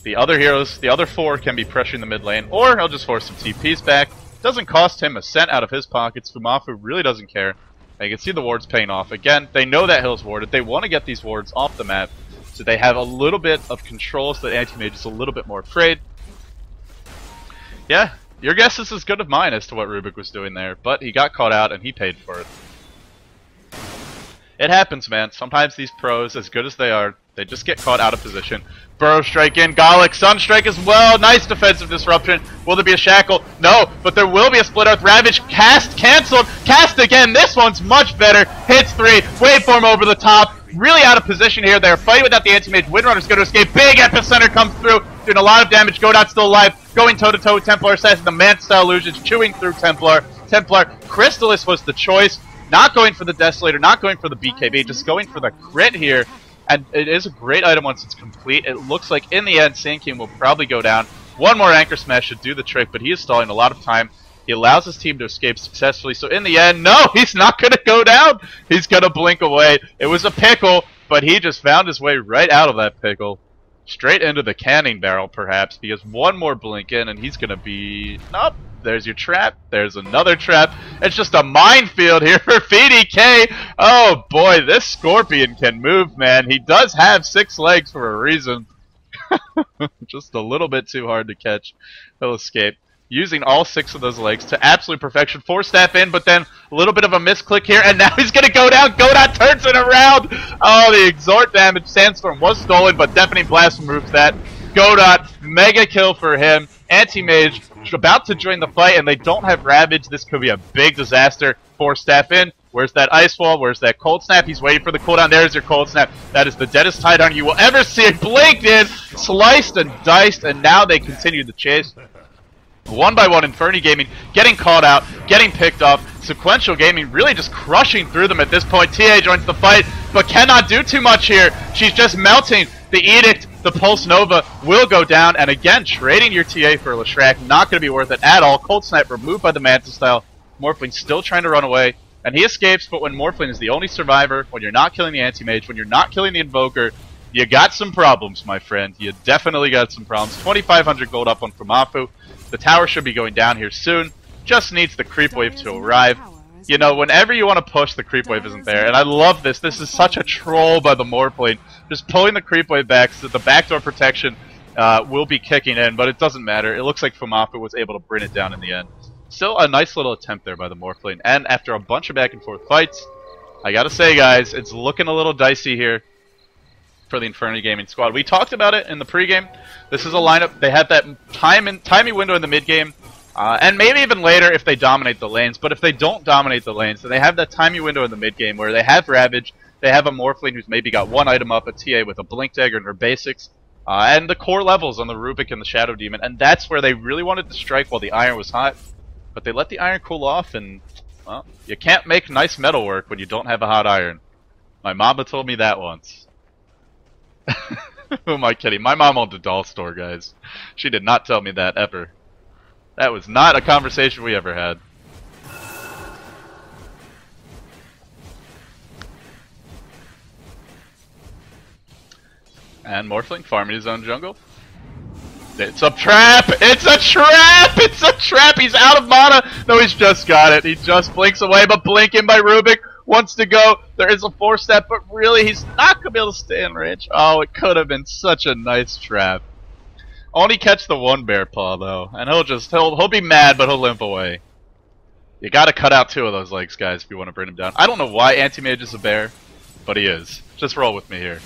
Speaker 2: the other heroes, the other 4 can be pressuring the mid lane, or he'll just force some TPs back. Doesn't cost him a cent out of his pockets. fumoffu really doesn't care. And you can see the wards paying off. Again, they know that hill's warded. They want to get these wards off the map, so they have a little bit of control so that Anti-Mage is a little bit more afraid. Yeah. Your guess is as good as mine as to what Rubik was doing there, but he got caught out and he paid for it. It happens, man. Sometimes these pros, as good as they are, they just get caught out of position. Burrow strike in, Gallic, Sunstrike as well. Nice defensive disruption. Will there be a shackle? No, but there will be a split earth ravage. Cast canceled. Cast again. This one's much better. Hits 3. Waveform over the top. Really out of position here. They're fighting without the anti-mage. Windrunner's going to escape. Big epicenter comes through, doing a lot of damage. Godot's still alive. Going toe-to-toe with Templar Assassin. The man-style illusions chewing through Templar. Crystallis was the choice. Not going for the Desolator, not going for the BKB, just going for the crit here. And it is a great item once it's complete. It looks like in the end, Sand King will probably go down. One more Anchor Smash should do the trick, but he is stalling a lot of time. He allows his team to escape successfully. So in the end, no, he's not going to go down. He's going to blink away. It was a pickle, but he just found his way right out of that pickle. Straight into the canning barrel, perhaps, because one more blink in, and he's going to be... Nope. There's your trap. There's another trap. It's just a minefield here for VDK. Oh boy, this Scorpion can move, man. He does have 6 legs for a reason. Just a little bit too hard to catch. He'll escape. Using all 6 of those legs to absolute perfection. 4-step in, but then a little bit of a misclick here, and now he's going to go down. Godot turns it around. Oh, the exort damage. Sandstorm was stolen, but Deafening Blast removes that. Godot, mega kill for him. Anti-Mage about to join the fight, and they don't have Ravage. This could be a big disaster. 4-step in. Where's that Ice Wall? Where's that Cold Snap? He's waiting for the cooldown. There's your Cold Snap. That is the deadest Tidehunter you will ever see. Blinked in, sliced and diced, and now they continue the chase. One by one, Infernity Gaming getting caught out, getting picked up. Sequential Gaming really just crushing through them at this point. TA joins the fight, but cannot do too much here. She's just melting. The Edict, the Pulse Nova will go down, and again, trading your TA for Leshrac, not going to be worth it at all. Cold Snap removed by the Manta style. Morphling still trying to run away, and he escapes, but when Morphling is the only survivor, when you're not killing the Anti-Mage, when you're not killing the Invoker, you got some problems, my friend. You definitely got some problems. 2,500 gold up on fumoffu. The tower should be going down here soon. Just needs the creep wave to arrive. You know, whenever you want to push, the creep wave isn't there. And I love this. This is such a troll by the Morphling. Just pulling the creep wave back so that the backdoor protection will be kicking in, but it doesn't matter. It looks like fumoffu was able to bring it down in the end. Still a nice little attempt there by the Morphling. And after a bunch of back and forth fights, I gotta say, guys, it's looking a little dicey here for the Infernity Gaming squad. We talked about it in the pregame. This is a lineup. They had that timey window in the mid game And maybe even later if they dominate the lanes. But if they don't dominate the lanes, then they have that timing window in the mid game where they have Ravage, they have a Morphling who's maybe got one item up, a TA with a Blink Dagger in her basics, and the core levels on the Rubik and the Shadow Demon. And that's where they really wanted to strike while the iron was hot. But they let the iron cool off, and, well, you can't make nice metal work when you don't have a hot iron. My mama told me that once. Who am I kidding? My mom owned a doll store, guys. She did not tell me that ever. That was not a conversation we ever had. And Morphling farming his own jungle. It's a trap! It's a trap! It's a trap! He's out of mana! No, he's just got it. He just blinks away, but blink in by Rubik. Wants to go. There is a 4-step, but really he's not going to be able to stay in range. Oh, it could have been such a nice trap. Only catch the one bear paw, though. And he'll be mad, but he'll limp away. You gotta cut out 2 of those legs, guys, if you want to bring him down. I don't know why Anti-Mage is a bear, but he is. Just roll with me here.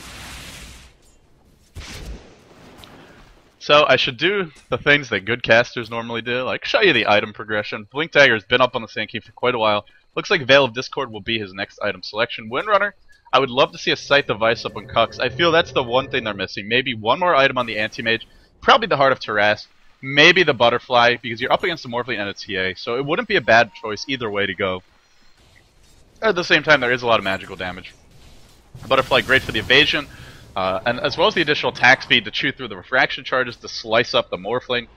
Speaker 2: So I should do the things that good casters normally do, like show you the item progression. Blink Dagger has been up on the Sand King for quite a while. Looks like Veil of Discord will be his next item selection. Windrunner, I would love to see a Scythe device up on Kux. I feel that's the one thing they're missing. Maybe one more item on the Anti-Mage. Probably the Heart of Terras. Maybe the Butterfly, because you're up against a Morphling and a TA, so it wouldn't be a bad choice either way to go. At the same time, there is a lot of magical damage. Butterfly, great for the evasion. And as well as the additional attack speed to chew through the refraction charges to slice up the Morphling.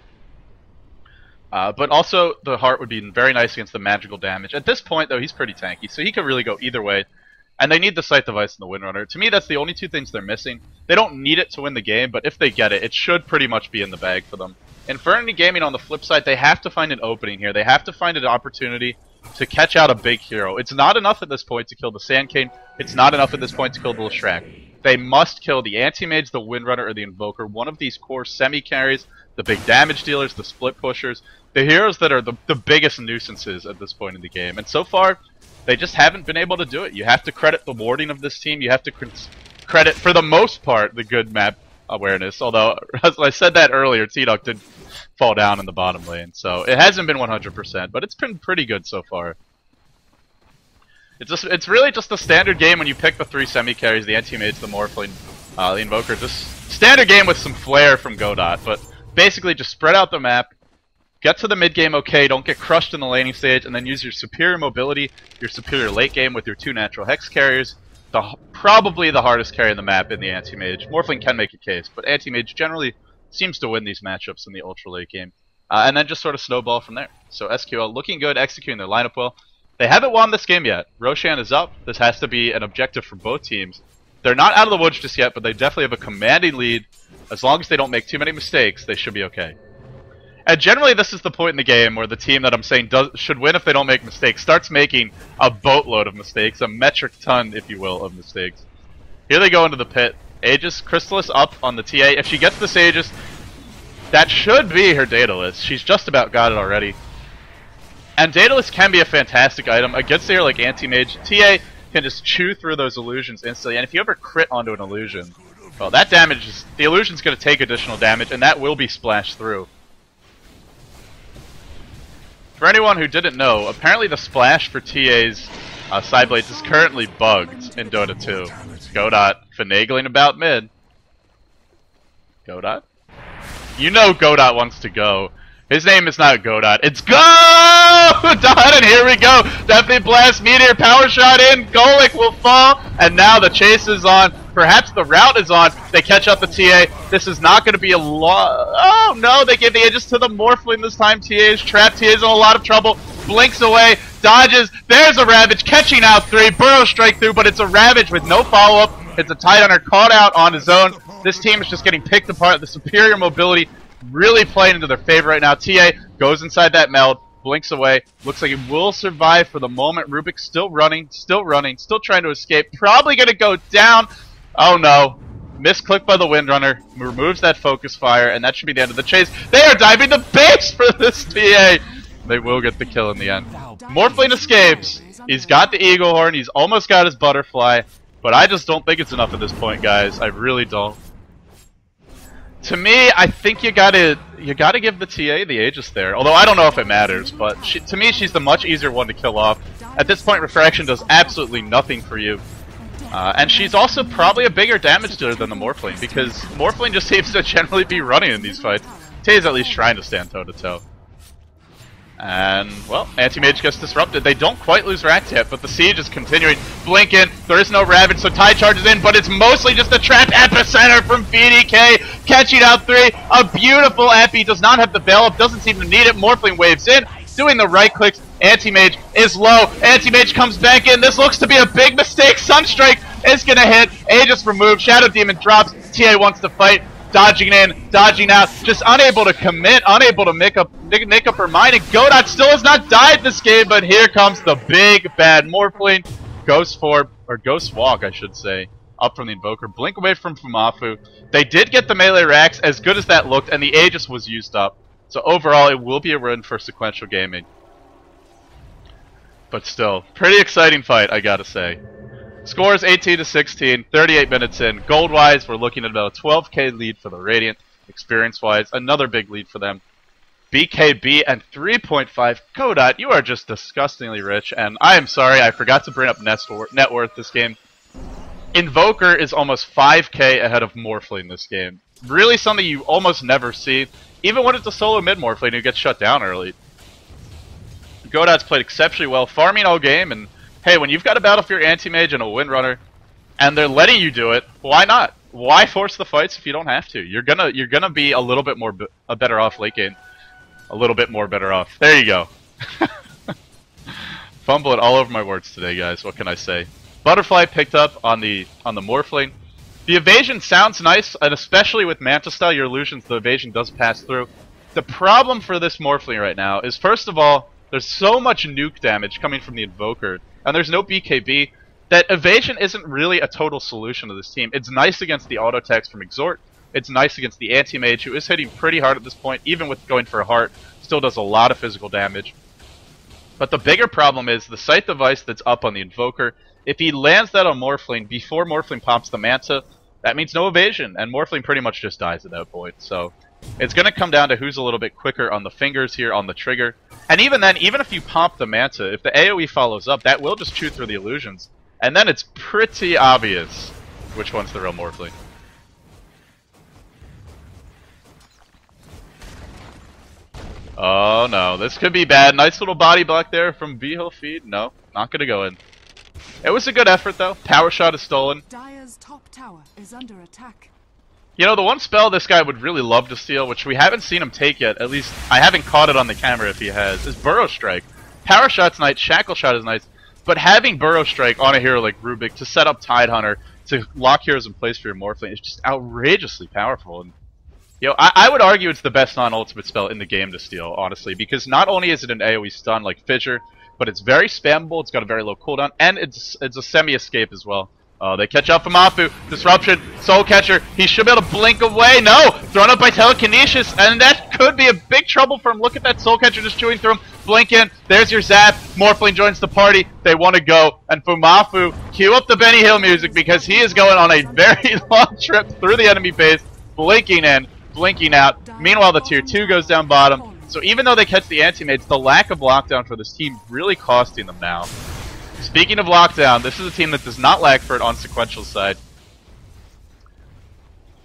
Speaker 2: But also, the Heart would be very nice against the magical damage. At this point, though, he's pretty tanky, so he could really go either way. And they need the Scythe device and the Windrunner. To me, that's the only 2 things they're missing. They don't need it to win the game, but if they get it, it should pretty much be in the bag for them. Infernity Gaming, on the flip side, they have to find an opening here. They have to find an opportunity to catch out a big hero. It's not enough at this point to kill the Sand King. It's not enough at this point to kill the Leshrac. They must kill the Anti-Mage, the Windrunner, or the Invoker. One of these core semi-carries, the big damage dealers, the split pushers, the heroes that are the biggest nuisances at this point in the game. And so far, they just haven't been able to do it. You have to credit the warding of this team. You have to credit, for the most part, the good map awareness. Although, as I said that earlier, T-Duck did fall down in the bottom lane. So it hasn't been 100%, but it's been pretty good so far. It's really just a standard game when you pick the 3 semi-carries, the Anti-Mage, the Morphling, the Invoker. Just standard game with some flair from Godot, but basically just spread out the map, get to the mid game okay, don't get crushed in the laning stage, and then use your superior mobility, your superior late game with your 2 natural hex carriers. Probably the hardest carry in the map in the Anti-Mage. Morphling can make a case, but Anti-Mage generally seems to win these matchups in the ultra late game. And then just sort of snowball from there. So sqL looking good, executing their lineup well. They haven't won this game yet. Roshan is up. This has to be an objective for both teams. They're not out of the woods just yet, but they definitely have a commanding lead. As long as they don't make too many mistakes, they should be okay. And generally, this is the point in the game where the team that I'm saying should win if they don't make mistakes starts making a boatload of mistakes, a metric ton, if you will, of mistakes. Here they go into the pit. Aegis, Chrysalis up on the TA. If she gets this Aegis, that should be her Daedalus. She's just about got it already. And Daedalus can be a fantastic item against a hero like Anti-Mage. TA can just chew through those illusions instantly, and if you ever crit onto an illusion, well, that damage is... the illusion's going to take additional damage, and that will be splashed through. For anyone who didn't know, apparently the splash for TA's side blades is currently bugged in Dota 2. Godot finagling about mid. Godot? You know Godot wants to go. His name is not Godot. It's Go! And here we go. Definitely blast meteor, power shot in. Golik will fall. And now the chase is on. Perhaps the route is on. They catch up the TA. This is not going to be a lot. Oh no, they give the Aegis to the Morphling this time. TA is trapped. TA is in a lot of trouble. Blinks away. Dodges. There's a Ravage catching out 3. Burrow strike through, but it's a Ravage with no follow-up. It's a Tidehunter caught out on his own. This team is just getting picked apart. The superior mobility really playing into their favor right now. TA goes inside that meld, blinks away. Looks like he will survive for the moment. Rubik's still running, still trying to escape. Probably going to go down. Oh no. Misclick by the Windrunner. Removes that focus fire, and that should be the end of the chase. They are diving the base for this TA. They will get the kill in the end. Morphling escapes. He's got the Eagle Horn. He's almost got his Butterfly. But I just don't think it's enough at this point, guys. I really don't. To me, I think you gotta give the TA the Aegis there. Although I don't know if it matters, but to me, she's the much easier one to kill off. At this point, Refraction does absolutely nothing for you. And she's also probably a bigger damage dealer than the Morphling, because Morphling just seems to generally be running in these fights. TA's at least trying to stand toe-to-toe. And, well, Anti-Mage gets disrupted. They don't quite lose Rax yet, but the siege is continuing. Blink in, there is no Ravage, so Tide charges in, but it's mostly just a trap epicenter from BDK, catching out 3. A beautiful Epi, does not have the Veil Up, doesn't seem to need it. Morphling waves in, doing the right clicks. Anti-Mage is low, Anti-Mage comes back in. This looks to be a big mistake. Sunstrike is gonna hit, Aegis removed, Shadow Demon drops, TA wants to fight. Dodging in, dodging out, just unable to commit, unable to make up her mind. And Godot still has not died this game, but here comes the big bad Morphling. Ghost Walk, I should say, up from the Invoker. Blink away from Fumoffu. They did get the melee racks, as good as that looked, and the Aegis was used up. So overall, it will be a win for sequential gaming. But still, pretty exciting fight, I gotta say. Scores 18-16, 38 minutes in. Gold-wise, we're looking at about a 12k lead for the Radiant. Experience-wise, another big lead for them. BKB and 3.5. Godot, you are just disgustingly rich, and I am sorry, I forgot to bring up net worth this game. Invoker is almost 5k ahead of Morphling this game. Really something you almost never see, even when it's a solo mid-Morphling who gets shut down early. Godot's played exceptionally well, farming all game, and hey, when you've got a Battlefield Anti-Mage and a Windrunner, and they're letting you do it, why not? Why force the fights if you don't have to? You're gonna be a little bit more better off late game. A little bit more better off. There you go. Fumbling all over my words today, guys. What can I say? Butterfly picked up on the Morphling. The evasion sounds nice, and especially with Manta style, your illusions, the evasion does pass through. The problem for this Morphling right now is, first of all, there's so much nuke damage coming from the Invoker, and there's no BKB, that evasion isn't really a total solution to this team. It's nice against the auto attacks from Exhort, it's nice against the Anti-Mage, who is hitting pretty hard at this point, even with going for a heart, still does a lot of physical damage. But the bigger problem is the Sight Device that's up on the Invoker. If he lands that on Morphling before Morphling pops the Manta, that means no evasion, and Morphling pretty much just dies at that point. So it's going to come down to who's a little bit quicker on the fingers here, on the trigger. And even then, even if you pop the Manta, if the AoE follows up, that will just chew through the illusions. And then it's pretty obvious which one's the real Morphling. Oh no, this could be bad. Nice little body block there from V-Hill Feed. No, not gonna go in. It was a good effort though. Power shot is stolen.
Speaker 1: Dire's top tower is under attack.
Speaker 2: You know, the one spell this guy would really love to steal, which we haven't seen him take yet, at least I haven't caught it on the camera if he has, is Burrow Strike. Power shot's nice, Shackle shot is nice, but having Burrow Strike on a hero like Rubik to set up Tidehunter, to lock heroes in place for your Morphling, is just outrageously powerful. And you know, I would argue it's the best non-ultimate spell in the game to steal, honestly, because not only is it an AoE stun like Fissure, but it's very spammable, it's got a very low cooldown, and it's a semi-escape as well. They catch up Fumoffu, Disruption, Soul Catcher, he should be able to blink away, no! Thrown up by Telekinesis, and that could be a big trouble for him. Look at that Soul Catcher just chewing through him, blink in, there's your zap, Morphling joins the party, they want to go, and Fumoffu, cue up the Benny Hill music, because he is going on a very long trip through the enemy base, blinking in, blinking out. Meanwhile, the tier 2 goes down bottom. So even though they catch the Anti-Mages, the lack of lockdown for this team really costing them now. Speaking of lockdown, this is a team that does not lack for it on sequential side.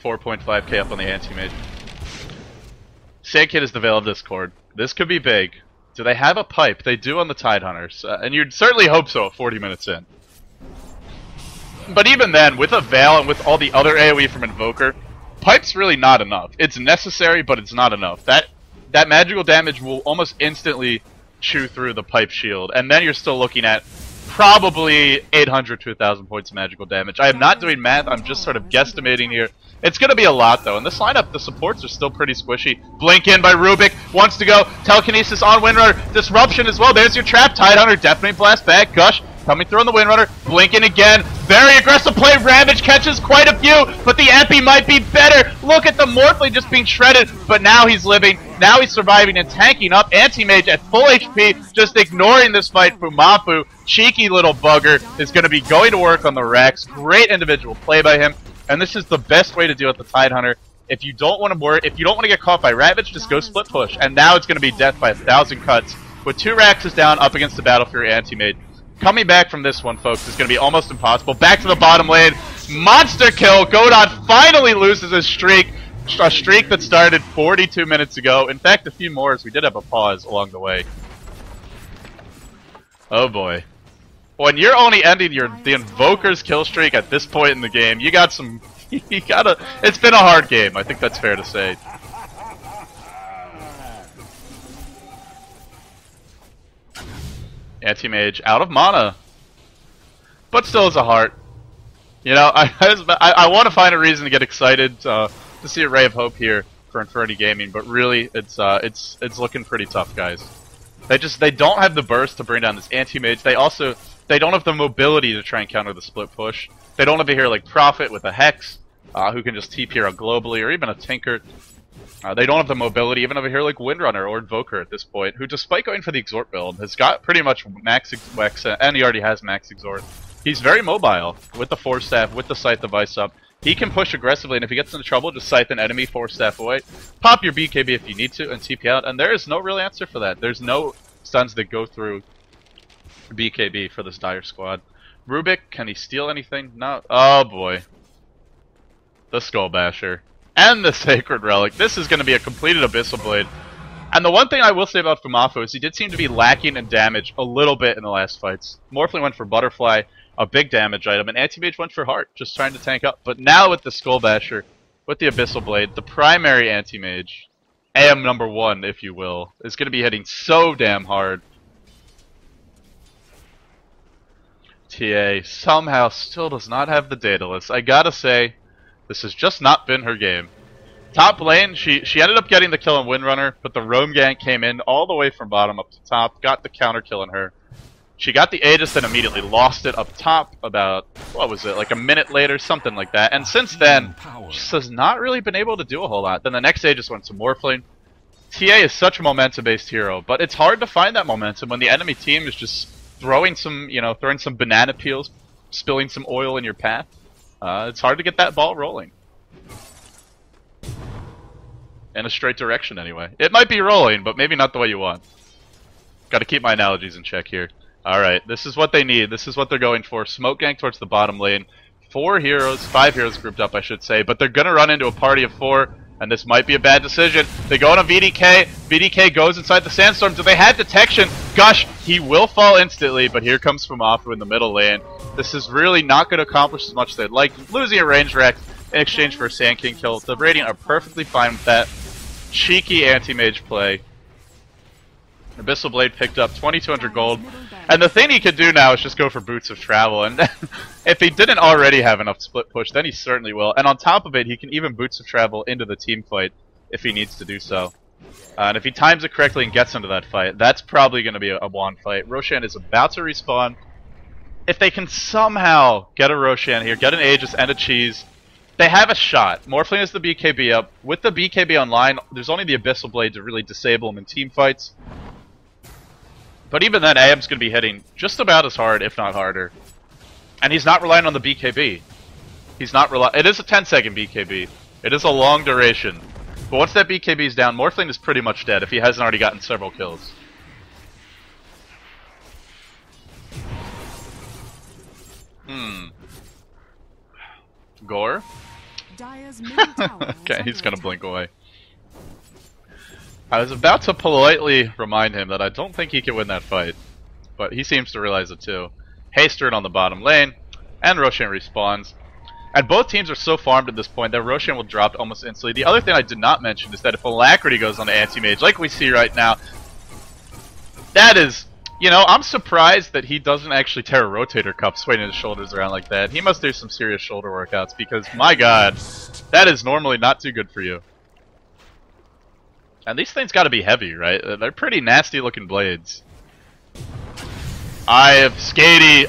Speaker 2: 4.5k up on the Anti-Mage. Sandkid is the Veil of Discord. This could be big. Do they have a pipe? They do on the Tidehunters. And you'd certainly hope so at 40 minutes in. But even then, with a Veil and with all the other AoE from Invoker, pipe's really not enough. It's necessary, but it's not enough. That magical damage will almost instantly chew through the pipe shield, and then you're still looking at probably 800 to 1,000 points of magical damage. I am not doing math, I'm just sort of guesstimating here. It's going to be a lot, though. In this lineup, the supports are still pretty squishy. Blink in by Rubik, wants to go. Telekinesis on Windrunner, Disruption as well. There's your trap. Tidehunter definitely blast back. Gush coming through on the Windrunner, blinking again. Very aggressive play. Ravage catches quite a few, but the Epi might be better. Look at the Morphling just being shredded, but now he's living. Now he's surviving and tanking up. Anti-Mage at full HP, just ignoring this fight. Fumoffu, cheeky little bugger, is going to be going to work on the Rex. Great individual play by him. And this is the best way to deal with the Tidehunter. If you don't want to get caught by Ravage, just go split push. And now it's going to be death by 1,000 cuts. With 2 Raxes down up against the Battle Fury anti-mage. Coming back from this one, folks, is going to be almost impossible. Back to the bottom lane. Monster kill. Godot finally loses his streak. A streak that started 42 minutes ago. In fact, a few more, as we did have a pause along the way. Oh boy. When you're only ending the Invoker's kill streak at this point in the game, you got some... It's been a hard game. I think that's fair to say. Anti-mage out of mana, but still has a heart. You know, I want to find a reason to get excited to see a ray of hope here for Infernity Gaming, but really it's looking pretty tough, guys. They don't have the burst to bring down this anti-mage. They don't have the mobility to try and counter the split push. They don't have a hero like Prophet with a Hex, who can just TP hero globally, or even a Tinker. They don't have the mobility even of a hero like Windrunner or Invoker at this point, who, despite going for the Exhort build, has got pretty much max Wex, and he already has max Exhort. He's very mobile with the Force Staff, with the Scythe device up. He can push aggressively, and if he gets into trouble, just Scythe an enemy, Force Staff away, pop your BKB if you need to, and TP out, and there is no real answer for that. There's no stuns that go through BKB for this Dire squad. Rubik, can he steal anything? No. Oh boy. The Skull Basher. And the Sacred Relic. This is going to be a completed Abyssal Blade. And the one thing I will say about fumoffu is he did seem to be lacking in damage a little bit in the last fights. Morphling went for Butterfly, a big damage item, and Anti-Mage went for Heart, just trying to tank up. But now with the Skull Basher, with the Abyssal Blade, the primary Anti-Mage, AM number 1, if you will, is going to be hitting so damn hard. TA somehow still does not have the Daedalus. I gotta say, this has just not been her game. Top lane, she ended up getting the kill on Windrunner, but the roam gank came in all the way from bottom up to top, got the counter kill on her. She got the Aegis and immediately lost it up top about, what was it, like a minute later, something like that. And since then, she has not really been able to do a whole lot. Then the next Aegis went to Morphling. TA is such a momentum-based hero, but it's hard to find that momentum when the enemy team is just throwing some banana peels, spilling some oil in your path. It's hard to get that ball rolling. In a straight direction, anyway. It might be rolling, but maybe not the way you want. Gotta keep my analogies in check here. Alright, this is what they need. This is what they're going for. Smoke gank towards the bottom lane. 5 heroes grouped up, I should say. But they're gonna run into a party of 4, and this might be a bad decision. They go on a VDK. VDK goes inside the Sandstorm. Do they have detection? Gush, he will fall instantly, but here comes fumoffu in the middle lane. This is really not going to accomplish as much as they'd like. Losing a range wreck in exchange for a Sand King kill. The Radiant are perfectly fine with that. Cheeky anti-mage play. Abyssal Blade picked up 2,200 gold. And the thing he could do now is just go for Boots of Travel. And if he didn't already have enough split push, then he certainly will. And on top of it, he can even Boots of Travel into the team fight if he needs to do so. And if he times it correctly and gets into that fight, that's probably going to be a wand fight. Roshan is about to respawn. If they can somehow get a Roshan here, get an Aegis and a Cheese, they have a shot. Morphling has the BKB up. With the BKB online, there's only the Abyssal Blade to really disable him in team fights. But even then, AM's going to be hitting just about as hard, if not harder. And he's not relying on the BKB. It is a 10-second BKB. It is a long duration. But once that BKB is down, Morphling is pretty much dead if he hasn't already gotten several kills. Gore? Okay, he's gonna blink away. I was about to politely remind him that I don't think he can win that fight, but he seems to realize it too. Hastered on the bottom lane, and Roshan respawns. And both teams are so farmed at this point that Roshan will drop almost instantly. The other thing I did not mention is that if Alacrity goes on the anti-mage, like we see right now, that is... You know, I'm surprised that he doesn't actually tear a rotator cuff swinging his shoulders around like that. He must do some serious shoulder workouts because, my god, that is normally not too good for you. And these things gotta be heavy, right? They're pretty nasty looking blades. I have Skady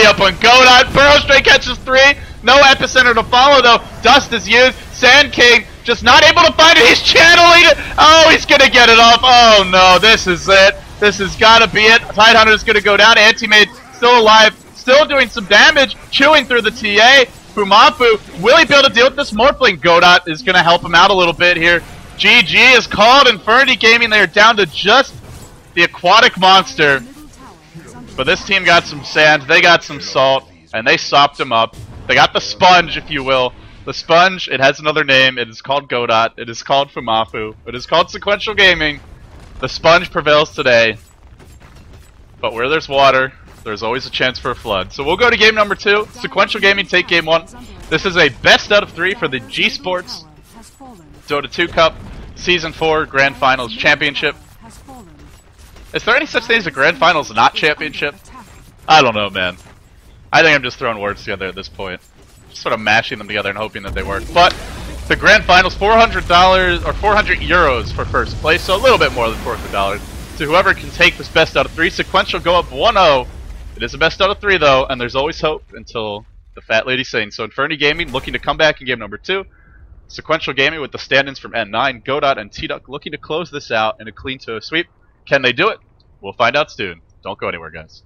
Speaker 2: up on Godot. Burrow straight catches 3. No epicenter to follow though. Dust is used. Sand King just not able to find it. He's channeling it. Oh, he's gonna get it off. Oh no, this is it. This has gotta be it. Tidehunter is gonna go down. Anti-Mage still alive. Still doing some damage. Chewing through the TA. Fumoffu, will he be able to deal with this Morphling? Godot is going to help him out a little bit here. GG is called. Infernity Gaming, they are down to just the aquatic monster. But this team got some sand, they got some salt, and they sopped him up. They got the sponge, if you will. The sponge, it has another name. It is called Godot. It is called Fumoffu. It is called Sequential Gaming. The sponge prevails today. But where there's water, there's always a chance for a flood. So we'll go to game number 2. Sequential Gaming take game 1. This is a best out of 3 for the Jeesports Dota 2 Cup Season 4 Grand Finals Championship. Is there any such thing as a Grand Finals not championship? I don't know, man. I think I'm just throwing words together at this point. Just sort of mashing them together and hoping that they work. But the Grand Finals, $400 or 400 euros for first place, so a little bit more than $400. So whoever can take this best out of 3, Sequential go up 1-0. It is a best out of 3 though, and there's always hope until the fat lady sings. So Infernity Gaming looking to come back in game number 2. Sequential Gaming with the stand-ins from N9, Godot, and T-Duck looking to close this out in a clean to a sweep. Can they do it? We'll find out soon. Don't go anywhere, guys.